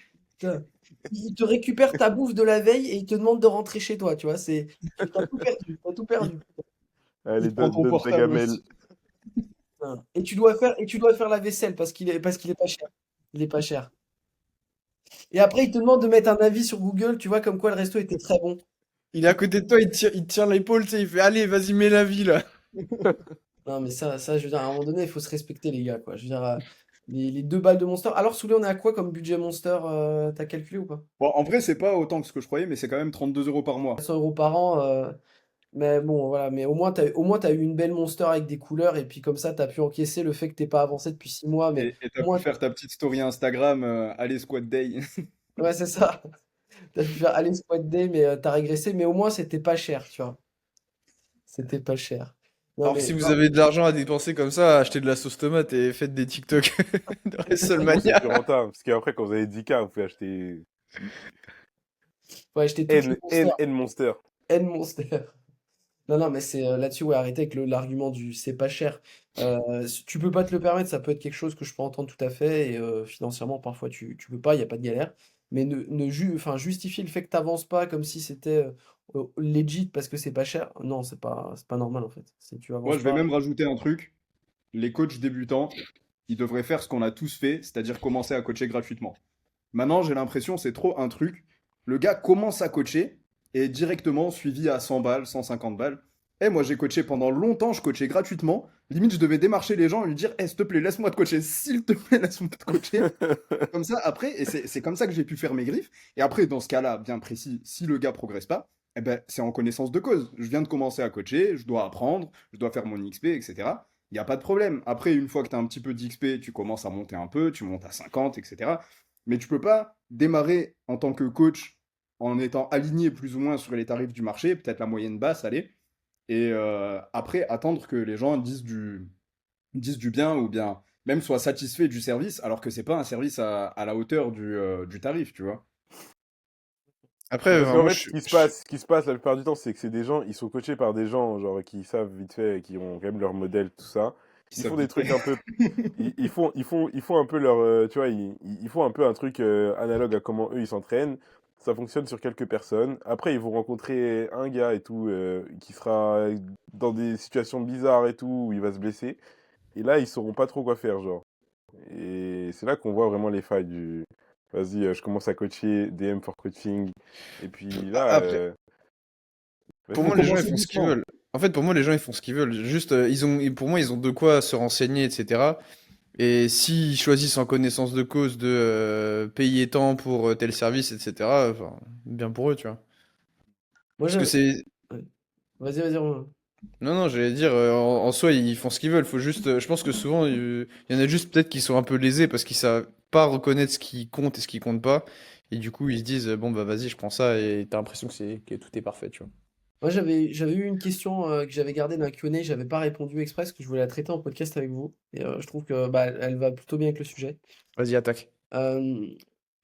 putain, il te récupère ta bouffe de la veille et il te demande de rentrer chez toi, tu vois. T'as tout perdu, t'as tout perdu. Il allez, prend ton donne ta portable gamelle. aussi. Putain. Et tu dois faire la vaisselle parce qu'il est pas cher. Il est pas cher. Et après, il te demande de mettre un avis sur Google, tu vois, comme quoi le resto était très bon. Il est à côté de toi, il te tient l'épaule, tu sais, il fait allez, vas-y, mets la vie là. Non, mais je veux dire, à un moment donné, il faut se respecter, les gars, quoi. Je veux dire, les 2 balles de Monster. Alors, Soulé, on est à quoi comme budget Monster, t'as calculé ou pas? Bon, en vrai, c'est pas autant que ce que je croyais, mais c'est quand même 32 euros par mois. 100 euros par an, mais bon, voilà. Mais au moins, t'as eu une belle Monster avec des couleurs, et puis comme ça, t'as pu encaisser le fait que t'es pas avancé depuis 6 mois, mais Et au t'as pu moins, faire ta petite story Instagram, allez, squat day. ouais, c'est ça. T'as pu faire aller squat day, mais t'as régressé, mais au moins, c'était pas cher, tu vois. C'était pas cher. Non, Alors que si mais vous non, avez de l'argent à dépenser comme ça, achetez de la sauce tomate et faites des TikTok de Moi, c'est plus WrestleMania. rentable, parce qu'après, quand vous avez 10K, vous pouvez acheter faut acheter toutes les Monster, N Monster. N Monster. Non, non, mais c'est là-dessus, ouais, arrêtez avec l'argument du c'est pas cher. Tu peux pas te le permettre, ça peut être quelque chose que je peux entendre tout à fait, et financièrement, parfois, tu peux pas, il n'y a pas de galère. Mais enfin, justifier le fait que tu n'avances pas comme si c'était legit parce que c'est pas cher, non, c'est pas normal en fait. Tu Moi, avances je vais pas. même rajouter un truc. Les coachs débutants, ils devraient faire ce qu'on a tous fait, c'est-à-dire commencer à coacher gratuitement. Maintenant, j'ai l'impression c'est trop un truc. Le gars commence à coacher et est directement suivi à 100 balles, 150 balles. Et moi, j'ai coaché pendant longtemps, je coachais gratuitement. Limite, je devais démarcher les gens et lui dire, s'il te plaît, laisse-moi te coacher. S'il te plaît, laisse-moi te coacher. Comme ça, après, et c'est comme ça que j'ai pu faire mes griffes. Et après, dans ce cas-là, bien précis, si le gars progresse pas, eh ben, c'est en connaissance de cause. Je viens de commencer à coacher, je dois apprendre, je dois faire mon XP, etc. Il n'y a pas de problème. Après, une fois que tu as un petit peu d'XP, tu commences à monter un peu, tu montes à 50, etc. Mais tu peux pas démarrer en tant que coach en étant aligné plus ou moins sur les tarifs du marché, peut-être la moyenne basse, allez, et après attendre que les gens disent du bien ou bien même soient satisfaits du service, alors que c'est pas un service à la hauteur du tarif, tu vois. Après, Parce enfin, qu'en moi, fait, ce qui se passe la plupart du temps, c'est que c'est des gens, ils sont coachés par des gens, genre, qui savent vite fait, qui ont quand même leur modèle, tout ça. Qui Ils savent font des vite fait. trucs un peu, ils font un peu leur, tu vois, ils font un peu un truc analogue à comment eux ils s'entraînent. Ça fonctionne sur quelques personnes. Après, ils vont rencontrer un gars et tout, qui sera dans des situations bizarres et tout, où il va se blesser. Et là, ils sauront pas trop quoi faire, genre. Et c'est là qu'on voit vraiment les failles du. Vas-y, je commence à coacher, DM for coaching. Et puis là, après, pour vas-y, moi, Faut les gens, vas-y. ils commencer font ce qu'ils doucement. veulent. En fait, pour moi, les gens, ils font ce qu'ils veulent. Juste, pour moi, ils ont de quoi se renseigner, etc. Et s'ils choisissent en connaissance de cause de payer tant pour tel service, etc., enfin, bien pour eux, tu vois. Moi, Parce que j'aime. c'est... Ouais. Vas-y, Romain. Non, non, j'allais dire, en soi, ils font ce qu'ils veulent. Faut juste, je pense que souvent, il y en a juste peut-être qui sont un peu lésés parce qu'ils savent pas reconnaître ce qui compte et ce qui compte pas. Et du coup, ils se disent, bon, bah vas-y, je prends ça et t'as l'impression que tout est parfait, tu vois. Moi, j'avais eu une question que j'avais gardée dans la Q&A, j'avais pas répondu express, que je voulais la traiter en podcast avec vous. Et je trouve que bah, elle va plutôt bien avec le sujet. Vas-y, attaque. Euh,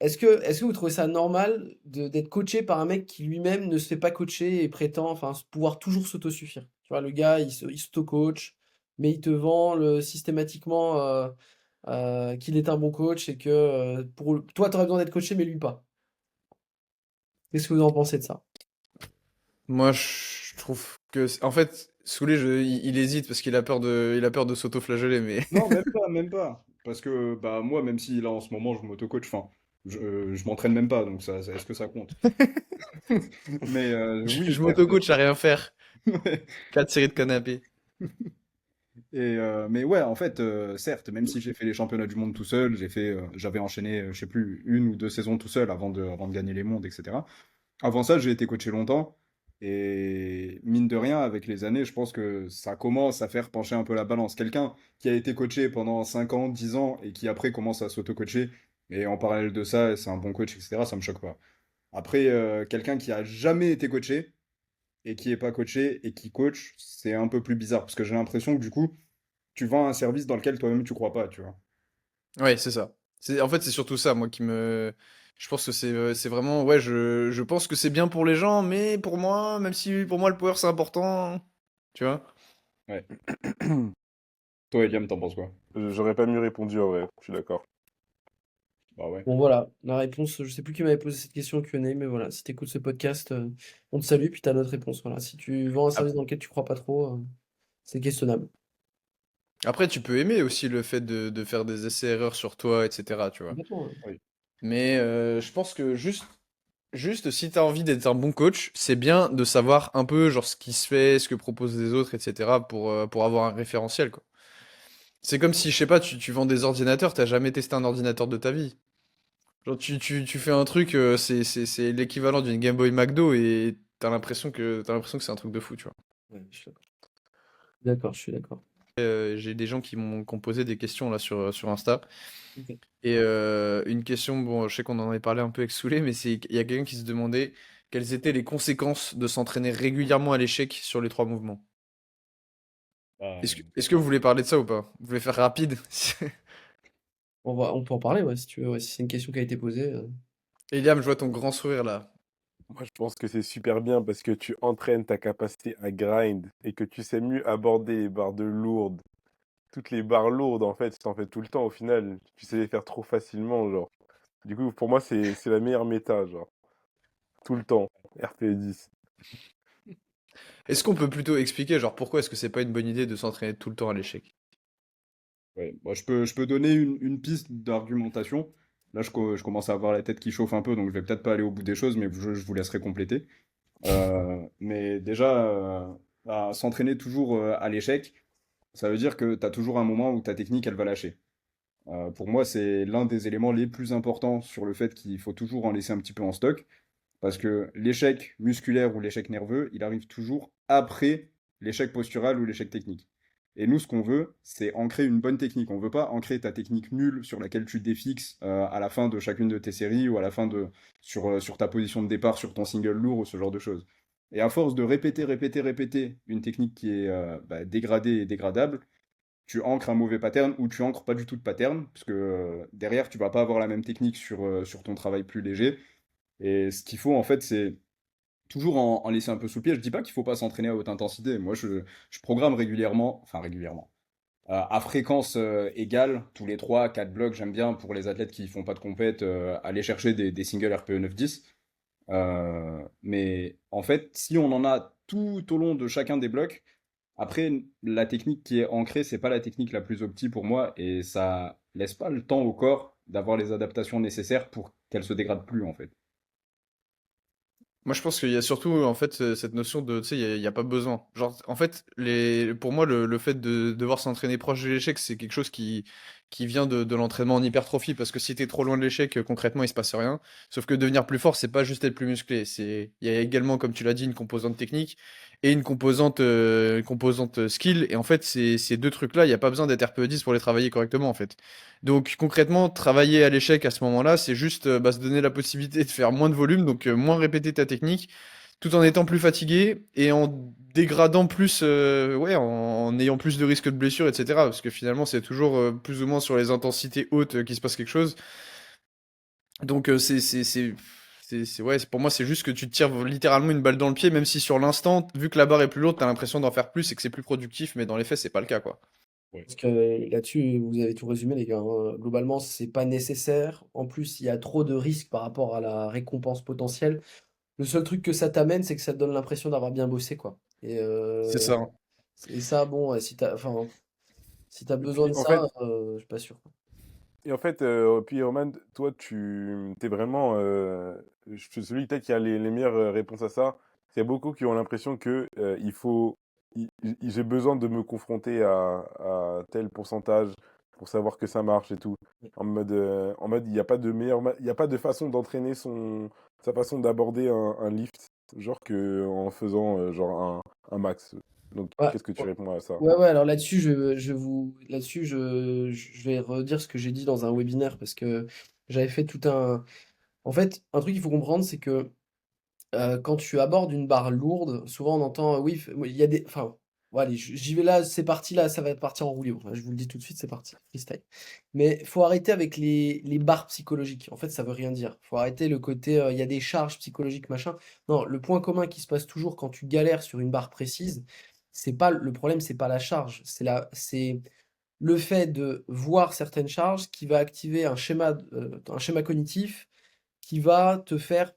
est-ce que vous trouvez ça normal d'être coaché par un mec qui lui-même ne se fait pas coacher et prétend enfin, pouvoir toujours s'autosuffire? Tu vois, le gars, il s'auto-coach, mais il te vend systématiquement qu'il est un bon coach et que toi, tu aurais besoin d'être coaché, mais lui pas. Qu'est-ce que vous en pensez de ça? Moi, je trouve que, en fait, Soulé, il hésite parce il a peur de s'auto-flageller, mais. Non, même pas, même pas. Parce que bah moi, même si là en ce moment je m'auto-coach, enfin, je m'entraîne même pas, donc est-ce que ça compte? Mais oui, Je certes. m'auto-coach à rien faire. 4 séries de canapé. Mais ouais, en fait, certes, même si j'ai fait les championnats du monde tout seul, j'avais enchaîné, je sais plus, 1 ou 2 saisons tout seul avant de gagner les mondes, etc. Avant ça, j'ai été coaché longtemps. Et mine de rien, avec les années, je pense que ça commence à faire pencher un peu la balance. Quelqu'un qui a été coaché pendant 5 ans, 10 ans, et qui après commence à s'auto-coacher, et en parallèle de ça, c'est un bon coach, etc., ça me choque pas. Après, quelqu'un qui a jamais été coaché, et qui est pas coaché, et qui coach, c'est un peu plus bizarre, parce que j'ai l'impression que du coup, tu vends un service dans lequel toi-même tu crois pas, tu vois. Ouais, c'est ça. En fait, c'est surtout ça, moi, qui me. Je pense que c'est vraiment. Ouais, je pense que c'est bien pour les gens, mais pour moi, même si pour moi le power c'est important, tu vois. Ouais. Toi, Eliam, t'en penses quoi? J'aurais pas mieux répondu en vrai, je suis d'accord. Bah ouais. Bon voilà, la réponse, je sais plus qui m'avait posé cette question au Q&A, mais voilà, si tu écoutes ce podcast, on te salue, puis tu as notre réponse. Voilà, si tu vends un service dans lequel tu crois pas trop, c'est questionnable. Après, tu peux aimer aussi le fait de faire des essais-erreurs sur toi, etc., tu vois. Complètement, ouais. Oui. Mais je pense que juste si t'as envie d'être un bon coach, c'est bien de savoir un peu genre ce qui se fait, ce que proposent les autres, etc., pour avoir un référentiel, quoi. C'est comme si, je sais pas, tu vends des ordinateurs, t'as jamais testé un ordinateur de ta vie. Genre, tu fais un truc, c'est l'équivalent d'une Game Boy McDo et t'as l'impression que c'est un truc de fou, tu vois. Ouais, je suis d'accord. D'accord, je suis d'accord. J'ai des gens qui m'ont posé des questions là sur Insta. Ok. Et une question, bon, je sais qu'on en avait parlé un peu avec Soulé, mais il y a quelqu'un qui se demandait quelles étaient les conséquences de s'entraîner régulièrement à l'échec sur les 3 mouvements. Bah, Est-ce que vous voulez parler de ça ou pas? Vous voulez faire rapide? On peut en parler, ouais, si tu veux, ouais, si c'est une question qui a été posée. Eliam, je vois ton grand sourire là. Moi, je pense que c'est super bien parce que tu entraînes ta capacité à grind et que tu sais mieux aborder les barres de lourdes. Toutes les barres lourdes, en fait, si t'en fais tout le temps, au final, tu sais les faire trop facilement, genre. Du coup, pour moi, c'est la meilleure méta, genre. Tout le temps. RPE 10. Est-ce qu'on peut plutôt expliquer, genre, pourquoi est-ce que c'est pas une bonne idée de s'entraîner tout le temps à l'échec? ouais. Bah, je peux donner une piste d'argumentation. Là, je commence à avoir la tête qui chauffe un peu, donc je vais peut-être pas aller au bout des choses, mais je vous laisserai compléter. Mais déjà, bah, s'entraîner toujours à l'échec, ça veut dire que tu as toujours un moment où ta technique, elle va lâcher. Pour moi, c'est l'un des éléments les plus importants sur le fait qu'il faut toujours en laisser un petit peu en stock, parce que l'échec musculaire ou l'échec nerveux, il arrive toujours après l'échec postural ou l'échec technique. Et nous, ce qu'on veut, c'est ancrer une bonne technique. On veut pas ancrer ta technique nulle sur laquelle tu défixes à la fin de chacune de tes séries ou à la fin sur ta position de départ, sur ton single lourd ou ce genre de choses. Et à force de répéter, répéter, répéter une technique qui est bah, dégradée et dégradable, tu ancres un mauvais pattern ou tu ancres pas du tout de pattern, parce que derrière, tu vas pas avoir la même technique sur ton travail plus léger. Et ce qu'il faut, en fait, c'est toujours en laisser un peu sous le pied. Je dis pas qu'il faut pas s'entraîner à haute intensité. Moi, je programme régulièrement, enfin régulièrement, à fréquence égale, tous les 3 4 blocs, j'aime bien pour les athlètes qui font pas de compète, aller chercher des singles RPE 9-10. Mais en fait, si on en a tout au long de chacun des blocs, après, la technique qui est ancrée, c'est pas la technique la plus optique pour moi, et ça laisse pas le temps au corps d'avoir les adaptations nécessaires pour qu'elle se dégrade plus, en fait. Moi, je pense qu'il y a surtout, en fait, cette notion de, tu sais, il y a pas besoin. Genre, en fait, pour moi, le fait de devoir s'entraîner proche de l'échec, c'est quelque chose qui vient de l'entraînement en hypertrophie, parce que si t'es trop loin de l'échec, concrètement, il se passe rien. Sauf que devenir plus fort, c'est pas juste être plus musclé. Il y a également, comme tu l'as dit, une composante technique et une composante skill. Et en fait, ces deux trucs-là, il n'y a pas besoin d'être RPE 10 pour les travailler correctement, en fait. Donc concrètement, travailler à l'échec à ce moment-là, c'est juste bah, se donner la possibilité de faire moins de volume, donc moins répéter ta technique, tout en étant plus fatigué et en dégradant plus, ouais, en ayant plus de risques de blessures, etc. Parce que finalement, c'est toujours plus ou moins sur les intensités hautes qu'il se passe quelque chose. Donc ouais, pour moi, c'est juste que tu te tires littéralement une balle dans le pied, même si sur l'instant, vu que la barre est plus lourde, t'as l'impression d'en faire plus et que c'est plus productif, mais dans les faits, c'est pas le cas, quoi. Ouais. Parce que là-dessus, vous avez tout résumé, les gars, hein. Globalement, c'est pas nécessaire. En plus, il y a trop de risques par rapport à la récompense potentielle. Le seul truc que ça t'amène, c'est que ça te donne l'impression d'avoir bien bossé, quoi. C'est ça, hein. Et ça, bon, si t'as Et besoin puis de en ça, fait, je suis pas sûr, quoi. puis Roman, toi, tu es vraiment celui peut-être qui a les meilleures réponses à ça. Il y a beaucoup qui ont l'impression que il faut, j'ai besoin de me confronter à tel pourcentage pour savoir que ça marche et tout. En mode, il n'y a pas de il y a pas de façon d'entraîner sa façon d'aborder un lift, genre que en faisant genre un max. Donc, Ouais, qu'est-ce que tu ouais, réponds à ça? ouais, alors là-dessus, je vais redire ce que j'ai dit dans un webinaire parce que j'avais fait tout un. En fait, un truc qu'il faut comprendre, c'est que quand tu abordes une barre lourde, souvent on entend, oui, oui, il y a des. Enfin, bon, allez, j'y vais là, c'est parti là, ça va partir en roue libre. Je vous le dis tout de suite, c'est parti, freestyle. Mais faut arrêter avec les barres psychologiques. En fait, ça veut rien dire. Faut arrêter le côté, il y a des charges psychologiques, machin. Non, le point commun qui se passe toujours quand tu galères sur une barre précise, c'est pas le problème, c'est pas la charge, c'est le fait de voir certaines charges qui va activer un schéma cognitif qui va te faire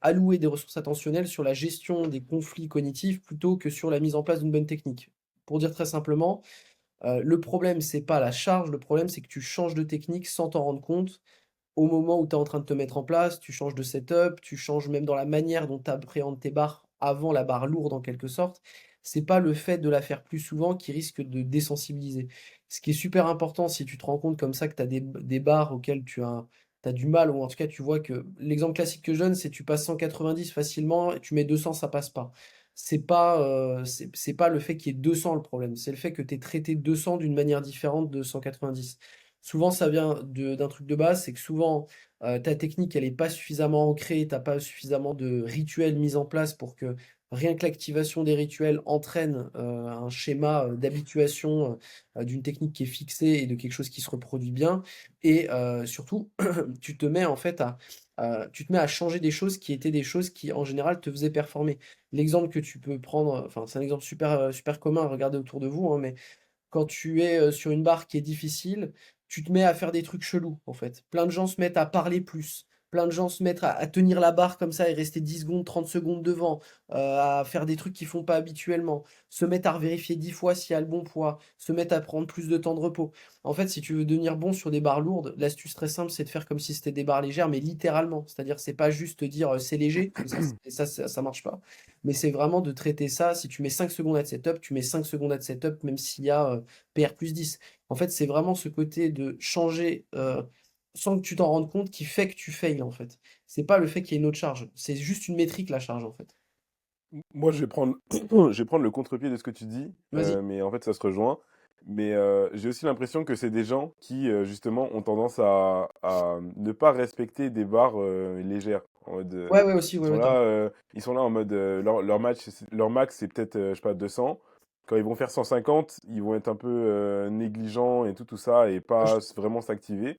allouer des ressources attentionnelles sur la gestion des conflits cognitifs plutôt que sur la mise en place d'une bonne technique. Pour dire très simplement, le problème, c'est pas la charge, le problème, c'est que tu changes de technique sans t'en rendre compte. Au moment où tu es en train de te mettre en place, tu changes de setup, tu changes même dans la manière dont tu appréhendes tes barres avant la barre lourde en quelque sorte. C'est pas le fait de la faire plus souvent qui risque de désensibiliser. Ce qui est super important, si tu te rends compte comme ça que tu as des barres auxquelles tu as du mal, ou en tout cas tu vois que l'exemple classique que je donne, c'est tu passes 190 facilement et tu mets 200, ça passe pas. C'est pas le fait qu'il y ait 200 le problème, c'est le fait que tu aies traité 200 d'une manière différente de 190. Souvent, ça vient d'un truc de base, c'est que souvent, ta technique, elle est pas suffisamment ancrée, tu pas suffisamment de rituels mis en place pour que rien que l'activation des rituels entraîne, un schéma, d'habituation, d'une technique qui est fixée et de quelque chose qui se reproduit bien et surtout, tu te mets en fait tu te mets à changer des choses qui étaient des choses qui, en général, te faisaient performer. L'exemple que tu peux prendre, enfin, c'est un exemple super commun, regardez autour de vous, hein, mais quand tu es, sur une barre qui est difficile, tu te mets à faire des trucs chelous, en fait. Plein de gens se mettent à parler plus. Plein de gens se mettent à tenir la barre comme ça et rester 10 secondes, 30 secondes devant, à faire des trucs qu'ils font pas habituellement, se mettre à revérifier 10 fois s'il y a le bon poids, se mettre à prendre plus de temps de repos. En fait, si tu veux devenir bon sur des barres lourdes, l'astuce très simple, c'est de faire comme si c'était des barres légères, mais littéralement. C'est-à-dire, c'est pas juste te dire, «C'est léger», ça marche pas. Mais c'est vraiment de traiter ça, si tu mets 5 secondes à setup, tu mets 5 secondes à setup, même s'il y a, PR+10. En fait, c'est vraiment ce côté de changer, sans que tu t'en rendes compte qui fait que tu fails, en fait. C'est pas le fait qu'il y ait une autre charge, c'est juste une métrique la charge, en fait. Moi, je vais prendre, je vais prendre le contre-pied de ce que tu dis, Vas-y. mais en fait, ça se rejoint. Mais j'ai aussi l'impression que c'est des gens qui, justement, ont tendance à ne pas respecter des barres légères. En mode, Ouais, ouais, aussi, ouais, ouais, tu ils sont là en mode, leur match, leur max, c'est peut-être, je sais pas, 200. Quand ils vont faire 150, ils vont être un peu négligents et tout ça, et pas vraiment s'activer.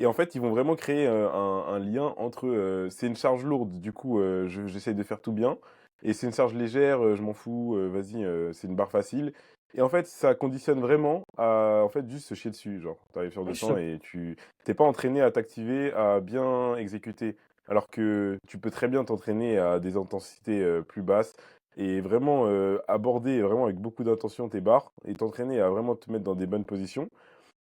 Et en fait, ils vont vraiment créer un lien entre c'est une charge lourde, du coup, j'essaye de faire tout bien, et c'est une charge légère, je m'en fous, vas-y, c'est une barre facile. Et en fait, ça conditionne vraiment à en fait juste se chier dessus. Genre, tu arrives sur je 200 suis et tu t'es pas entraîné à t'activer, à bien exécuter. Alors que tu peux très bien t'entraîner à des intensités plus basses et vraiment aborder vraiment avec beaucoup d'intention tes barres et t'entraîner à vraiment te mettre dans des bonnes positions.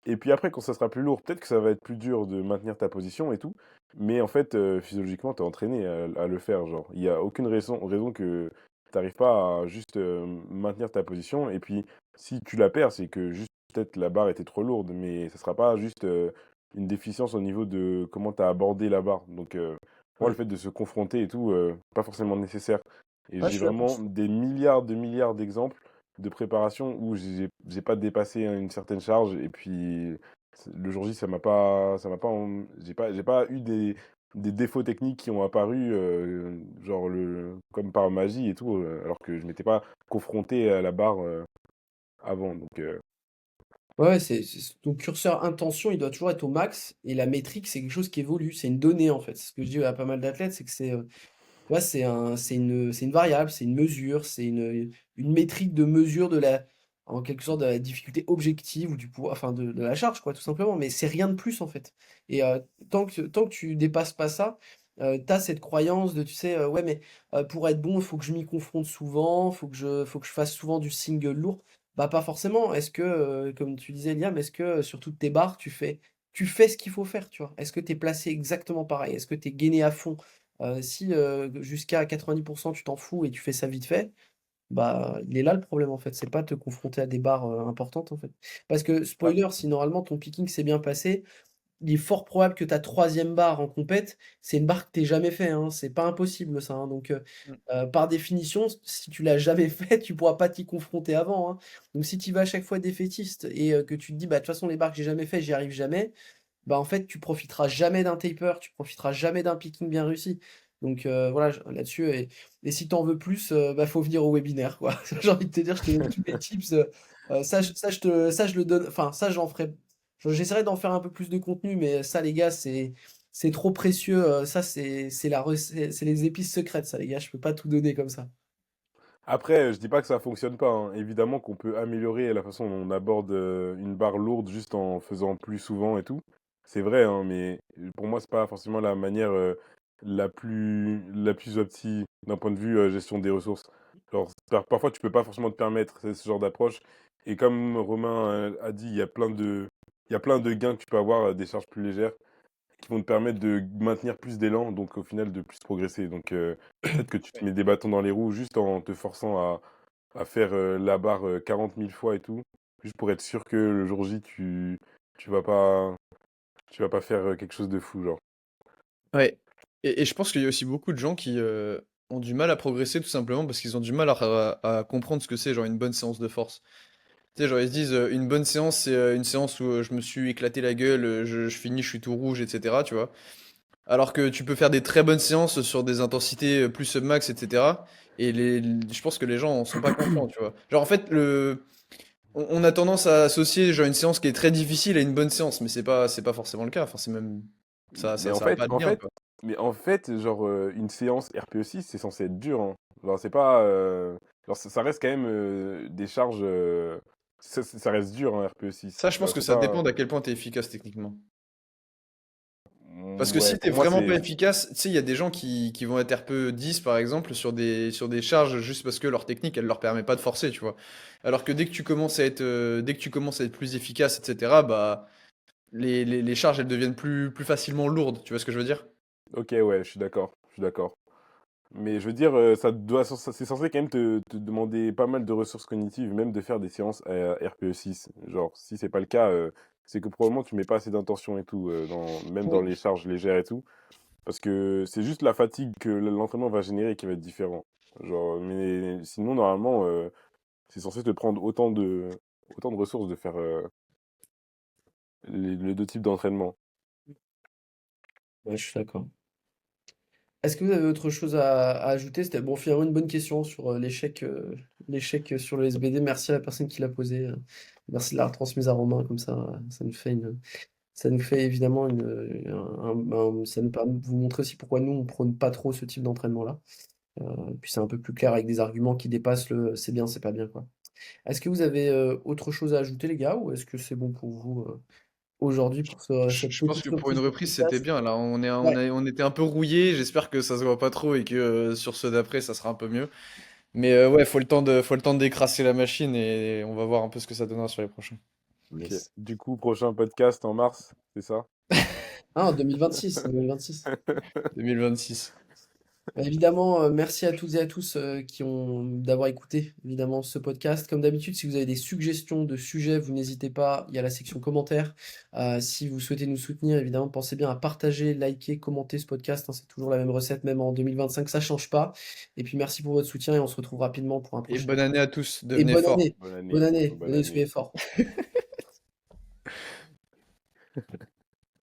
Et puis après, quand ça sera plus lourd, peut-être que ça va être plus dur de maintenir ta position et tout. Mais en fait, physiologiquement, tu es entraîné à le faire. Genre, il n'y a aucune raison que tu n'arrives pas à juste maintenir ta position. Et puis, si tu la perds, c'est que juste peut-être la barre était trop lourde. Mais ça sera pas juste une déficience au niveau de comment tu as abordé la barre. Donc, moi, le ouais, fait de se confronter et tout, pas forcément nécessaire. Et ouais, je j'ai suis d'accord. vraiment des milliards d'exemples de préparation où j'ai pas dépassé une certaine charge et puis le jour J ça m'a pas j'ai pas eu des défauts techniques qui ont apparu, genre comme par magie et tout, alors que je m'étais pas confronté à la barre avant. Donc, Ouais, ton curseur intention, il doit toujours être au max, et la métrique, c'est quelque chose qui évolue, c'est une donnée en fait. Ce que je dis à pas mal d'athlètes, c'est que ouais, c'est une variable, c'est une mesure, c'est une métrique de mesure en quelque sorte, de la difficulté objective ou du pouvoir, enfin de la charge, quoi, tout simplement. Mais c'est rien de plus, en fait. Et tant que tu dépasses pas ça, tu as cette croyance de, tu sais, ouais, mais pour être bon, il faut que je m'y confronte souvent, faut que je fasse souvent du single lourd. Bah, pas forcément. Est-ce que, comme tu disais, Liam, est-ce que sur toutes tes barres, tu fais ce qu'il faut faire, tu vois? Est-ce que tu es placé exactement pareil? Est-ce que tu es gainé à fond? Si jusqu'à 90% tu t'en fous et tu fais ça vite fait, bah, il est là le problème en fait, c'est pas te confronter à des barres, importantes en fait. Parce que ah, spoiler, si normalement ton picking s'est bien passé, il est fort probable que ta troisième barre en compète, c'est une barre que tu jamais fait, hein, c'est pas impossible ça, hein, donc Mm. par définition, si tu l'as jamais fait, tu pourras pas t'y confronter avant, hein. Donc si tu vas à chaque fois défaitiste et que tu te dis: «Bah, de toute façon les barres que j'ai jamais fait, j'y arrive jamais», bah, en fait, tu profiteras jamais d'un taper, tu profiteras jamais d'un picking bien réussi. Donc voilà, là-dessus, et si t'en veux plus, bah, faut venir au webinaire, quoi. J'ai envie de te dire, je te donne tous les tips. Ça, je le donne, enfin, ça, j'essaierai d'en faire un peu plus de contenu, mais ça, les gars, c'est trop précieux. Ça, c'est les épices secrètes, ça, les gars. Je peux pas tout donner comme ça. Après, je dis pas que ça fonctionne pas, hein. Évidemment qu'on peut améliorer la façon dont on aborde une barre lourde juste en faisant plus souvent et tout. C'est vrai, hein, mais pour moi, c'est pas forcément la manière la plus opti d'un point de vue gestion des ressources. Genre, parfois, tu peux pas forcément te permettre ce genre d'approche. Et comme Romain a dit, il y a plein de gains que tu peux avoir, des charges plus légères, qui vont te permettre de maintenir plus d'élan, donc au final de plus progresser. Donc peut-être que tu te Ouais. mets des bâtons dans les roues juste en te forçant à faire la barre 40 000 fois et tout, juste pour être sûr que le jour J, tu vas pas, tu vas pas faire quelque chose de fou, genre. Ouais. Et je pense qu'il y a aussi beaucoup de gens qui ont du mal à progresser tout simplement parce qu'ils ont du mal à comprendre ce que c'est genre une bonne séance de force. Tu sais, genre ils se disent une bonne séance c'est une séance où je me suis éclaté la gueule, je finis, je suis tout rouge, etc. Tu vois. Alors que tu peux faire des très bonnes séances sur des intensités plus submax, etc. Et je pense que les gens en sont pas conscients, tu vois. Genre en fait, on a tendance à associer genre une séance qui est très difficile à une bonne séance, mais c'est pas forcément le cas. Enfin, c'est même Mais en ça a fait, pas de en lien, fait, quoi. mais en fait, genre une séance RPE6, c'est censé être dur, hein. Genre c'est pas, genre ça reste quand même des charges, ça reste dur, hein, RPE6. Ça, je pense Genre que c'est ça pas, dépend d'à quel point t'es efficace techniquement. Parce que ouais, si t'es pour moi vraiment pas c'est, efficace, tu sais, il y a des gens qui vont être RPE 10 par exemple sur des charges juste parce que leur technique elle leur permet pas de forcer, tu vois. Alors que dès que tu commences à être plus efficace, etc., bah les charges elles deviennent plus facilement lourdes, tu vois ce que je veux dire? ok, ouais, je suis d'accord, je suis d'accord. Mais je veux dire, c'est censé quand même te demander pas mal de ressources cognitives, même de faire des séances à RPE6. Genre, si c'est pas le cas, c'est que probablement tu mets pas assez d'intention et tout, même dans Oui. les charges légères et tout. Parce que c'est juste la fatigue que l'entraînement va générer qui va être différent. Genre, mais sinon, normalement, c'est censé te prendre autant de ressources de faire les deux types d'entraînement. Ouais, je suis d'accord. Est-ce que vous avez autre chose à ajouter? C'était bon, finalement une bonne question sur l'échec sur le SBD. Merci à la personne qui l'a posé. Merci de la retransmise à Romain, comme ça nous fait évidemment ça nous permet de vous montrer aussi pourquoi nous on prône pas trop ce type d'entraînement-là. Puis c'est un peu plus clair avec des arguments qui dépassent le c'est bien, c'est pas bien, quoi. Est-ce que vous avez autre chose à ajouter, les gars, ou est-ce que c'est bon pour vous aujourd'hui pour Je cette je pense petite que pour une reprise de reprise, c'était podcast? bien. Là, Ouais. on était un peu rouillé. J'espère que ça se voit pas trop et que sur ceux d'après, ça sera un peu mieux. Mais ouais, faut le temps de décrasser la machine et on va voir un peu ce que ça donnera sur les prochains. Ok. Yes. Du coup, prochain podcast en mars, c'est ça? Ah, en 2026, 2026. 2026. Bah, évidemment, merci à toutes et à tous d'avoir écouté évidemment ce podcast. Comme d'habitude, si vous avez des suggestions de sujets, vous n'hésitez pas, il y a la section commentaires. Si vous souhaitez nous soutenir, évidemment, pensez bien à partager, liker, commenter ce podcast, hein, c'est toujours la même recette, même en 2025, ça change pas. Et puis merci pour votre soutien et on se retrouve rapidement pour un Et prochain. bonne année à tous. Et Devenez forts. Bonne bonne année, année, bonne venez, année. soyez forts.